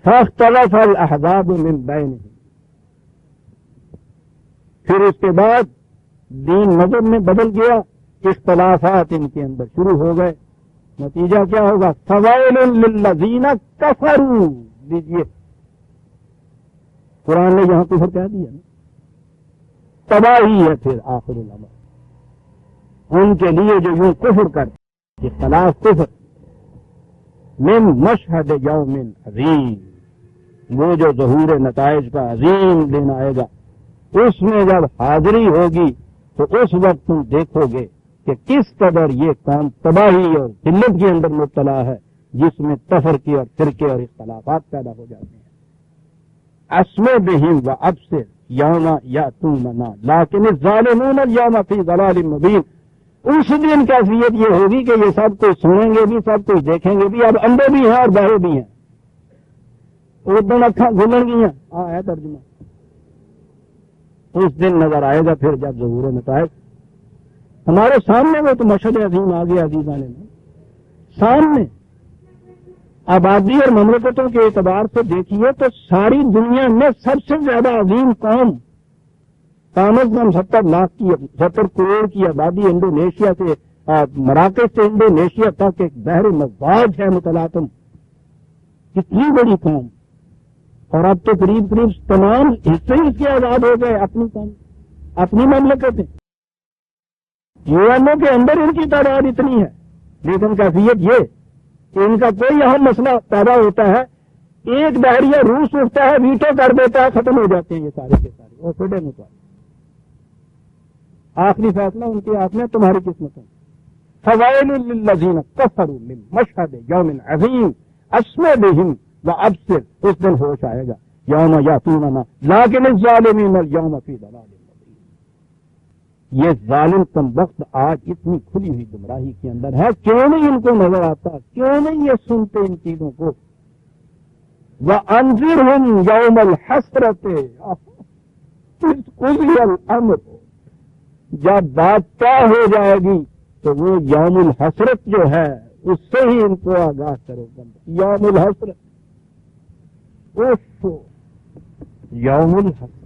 فاختلف الاحزاب من بینہم، پھر اس کے بعد دین مذہب میں بدل گیا، اختلافات ان کے اندر شروع ہو گئے، نتیجہ کیا ہوگا؟ فویل للذین کفروا، دیجیے قرآن نے یہاں کفر کہہ دیا نا، تباہی ہے پھر آخر الامر ان کے لیے جو یوں کفر کرتے، اختلاف کفر، من مشہد یوم عظیم، وہ جو ظہور نتائج کا عظیم دن آئے گا، اس میں جب حاضری ہوگی تو اس وقت تم دیکھو گے کہ کس قدر یہ قوم تباہی اور ذلت کے اندر مبتلا ہے، جس میں تفرقے اور فرقے اور اختلافات پیدا ہو جاتے ہیں۔ اسمع بہم وابصر یوم یاتوننا لیکن الظالمون اليوم فی ضلال مبین، اس دن کیفیت یہ ہوگی کہ یہ سب کچھ سنیں گے بھی، سب کچھ دیکھیں گے بھی، اب اندھے بھی ہیں اور بہرے بھی ہیں، اردن اکھاں کھلن گی ہیں، ہے ترجمہ، اس دن نظر آئے گا پھر جب ظہور نتائج ہمارے سامنے، وہ تو مشہد عظیم آ گیا عزیزان نے سامنے، آبادی اور مملکتوں کے اعتبار سے دیکھیے تو ساری دنیا میں سب سے زیادہ عظیم قوم، کم از کم 70 کروڑ کی آبادی انڈونیشیا سے، مراکش سے انڈونیشیا تک ایک بحر مزاج ہے متلاطم، کتنی بڑی قوم، اور اب تو قریب تمام حصے اس کے آزاد ہو گئے، اپنی قوم، اپنی مملکتیں، یو این او کے اندر ان کی تعداد اتنی ہے، لیکن کیفیت یہ کہ ان کا کوئی اہم مسئلہ پیدا ہوتا ہے، ایک بحریہ روس اٹھتا ہے، ویٹو کر دیتا ہے، ختم ہو جاتے ہیں یہ سارے کے سارے، اور فریڈم ہوتا ہے، آخری فیصلہ ان کے ہاتھ میں، تمہاری قسمت ہے۔ فویل للذین کفروا من مشہد یوم عظیم اسمع بہم وابصر، اس دن ہوش آئے گا، یوم یاتوننا لیکن الظالمین اليوم فی ضلال مبین۔ یہ ظالم کم وقت آج اتنی کھلی ہوئی گمراہی کے اندر ہے، کیوں نہیں ان کو نظر آتا، کیوں نہیں یہ سنتے ان چیزوں کو؟ وَأَنذِرْهُمْ يَوْمَ الْحَسْرَةِ، قضی الامر، جب بات طے ہو جائے گی تو وہ یوم الحسرت جو ہے اس سے ہی ان کو آگاہ کرو بندہ. یوم الحسرت، اوف یوم الحسرت.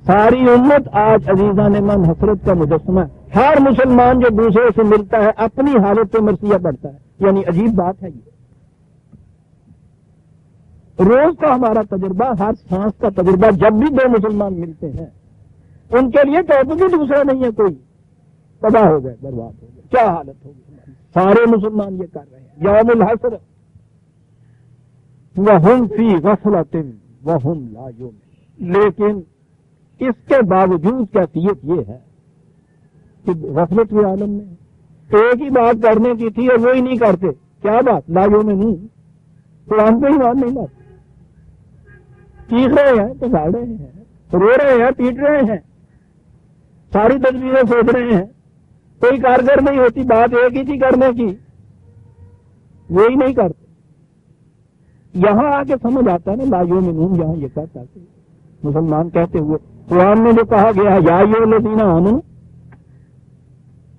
ساری امت آج عزیزان من حسرت کا مجسمہ ہے. ہر مسلمان جو دوسرے سے ملتا ہے اپنی حالت پہ مرثیہ پڑتا ہے. یعنی عجیب بات ہے یہ. روز کا ہمارا تجربہ، ہر سانس کا تجربہ، جب بھی دو مسلمان ملتے ہیں ان کے لیے ٹاپک ہی دوسرا نہیں ہے کوئی. تباہ ہو گئے، برباد ہو گئے، کیا حالت ہوگی. سارے مسلمان یہ کر رہے ہیں. یوم الحسرت. وَهُمْ فِي غَفْلَةٍ وَهُمْ لَا يُؤْمِنُونَ. لیکن اس کے باوجود کیفیت یہ ہے کہ غفلت کے عالم میں ایک ہی بات کرنے کی تھی اور وہی نہیں کرتے. کیا بات؟ لا یؤمنون. قرآن پہ ایمان نہیں لاتے. چیخ رہے ہیں، پکاڑ رہے ہیں، رو رہے ہیں، پیٹ رہے ہیں، ساری تدبیریں سوچ رہے ہیں، کوئی کارگر نہیں ہوتی. بات ایک ہی تھی کرنے کی، وہی نہیں کرتے. یہاں آ کے سمجھ آتا ہے نا لا یؤمنون جہاں یہ کہتا ہے مسلمان کہتے ہوئے. قرآن میں جو کہا گیا ہے یا ایھا الذین آمنوا،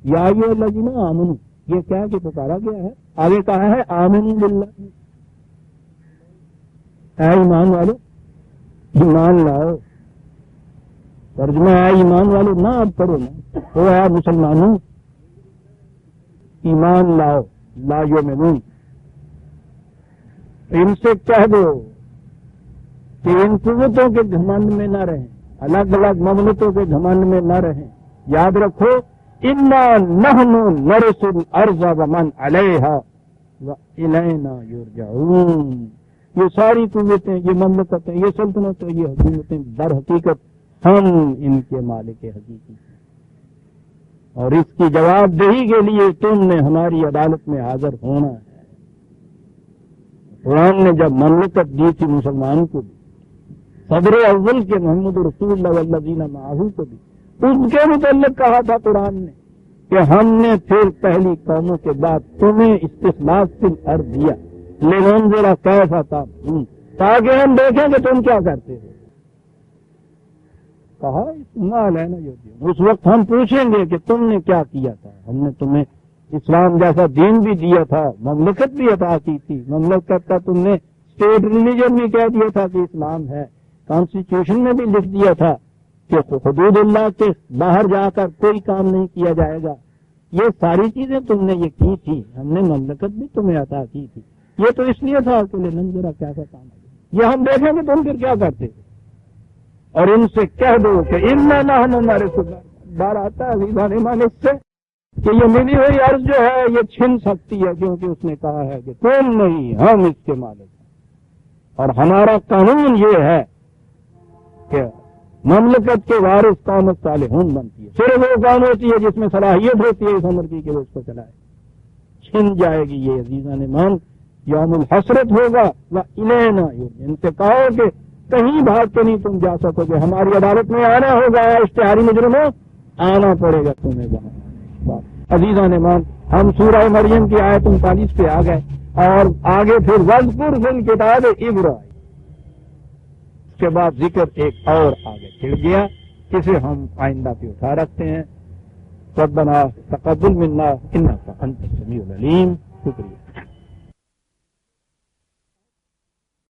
یا ایھا الذین آمنوا، یہ کیا کہ پکارا گیا ہے. آگے کہا ہے آمنوا باللہ، اے ایمان والو ایمان لاؤ. ترجمہ ہے ایمان والو نہ اب کرو نا، وہ ہے مسلمانوں ایمان لاؤ. لا یؤمنون. ان سے کہہ دو کہ ان قوتوں کے گھمنڈ میں نہ رہیں، الگ الگ مملکتوں کے گھمنڈ میں نہ رہیں. یاد رکھو انا نحن نرث الارض ومن علیہا والینا یرجعون. یہ ساری قوتیں، یہ مملکتیں، یہ سلطنتیں، یہ حکومتیں در حقیقت ہم ان کے مالک حقیقی ہیں، اور اس کی جواب دہی کے لیے تم نے ہماری عدالت میں حاضر ہونا ہے. قرآن نے جب مملکت دی تھی مسلمان کو بھی، صدر اول کے محمد رسول اللہ والذین معہ کو بھی، اس کے متعلق کہا تھا قرآن نے کہ ہم نے پھر پہلی قوموں کے بعد تمہیں استخلاف فی الارض دیا لننظر کیف تعملون، تاکہ ہم دیکھیں کہ تم کیا کرتے ہو. کہا اس وقت ہم پوچھیں گے کہ تم نے کیا کیا تھا. ہم نے تمہیں اسلام جیسا دین بھی دیا تھا، مملکت بھی عطا کی تھی، مملکت کا تم نے اسٹیٹ ریلیجن بھی کہہ دیا تھا کہ اسلام ہے، کانسٹیٹیوشن میں بھی لکھ دیا تھا کہ حدود اللہ کے باہر جا کر کوئی کام نہیں کیا جائے گا. یہ ساری چیزیں تم نے یہ کی تھی، ہم نے مملکت بھی تمہیں عطا کی تھی. یہ تو اس لیے تھا کہ لننظر کیسا کام ہے، یہ ہم دیکھیں گے تم پھر کیا کرتے. اور ان سے کہہ دو کہ انا نحن نرث الارض. ڈر آتا ہے عزیزان ایمان اس سے کہ یہ ملی ہوئی عرض جو ہے یہ چھن سکتی ہے، کیونکہ اس نے کہا ہے کہ تم نہیں، ہم اس کے مالک ہیں. اور ہمارا قانون یہ ہے کہ مملکت کے وارث قوم صالحون بنتی ہے. صرف وہ قوم ہوتی ہے جس میں صلاحیت ہوتی ہے اس عمر کی کہ وہ اس کو چلائے. چھن جائے گی یہ عزیزان ایمان. یوم الحسرت ہوگا وَإِلَيْنَا يُرْجَعُونَ. ان سے کہو کہ کہیں بھاگ کے نہیں تم جا سکو گے، ہماری عدالت میں آنا ہوگا. اشتہاری مجرموں آنا پڑے گا تمہیں وہاں. عزیزان ایمان ہم سورہ مریم کی آیت 39 پہ آ گئے اور آگے پھر وَاذْكُرْ فِي الْكِتَابِ إِبْرَاہِيمَ. اس کے بعد ذکر ایک اور آگے چڑھ گیا، اسے ہم آئندہ پہ اٹھا رکھتے ہیں. ربنا تقبل منا انک انت السمیع العلیم. شکریہ.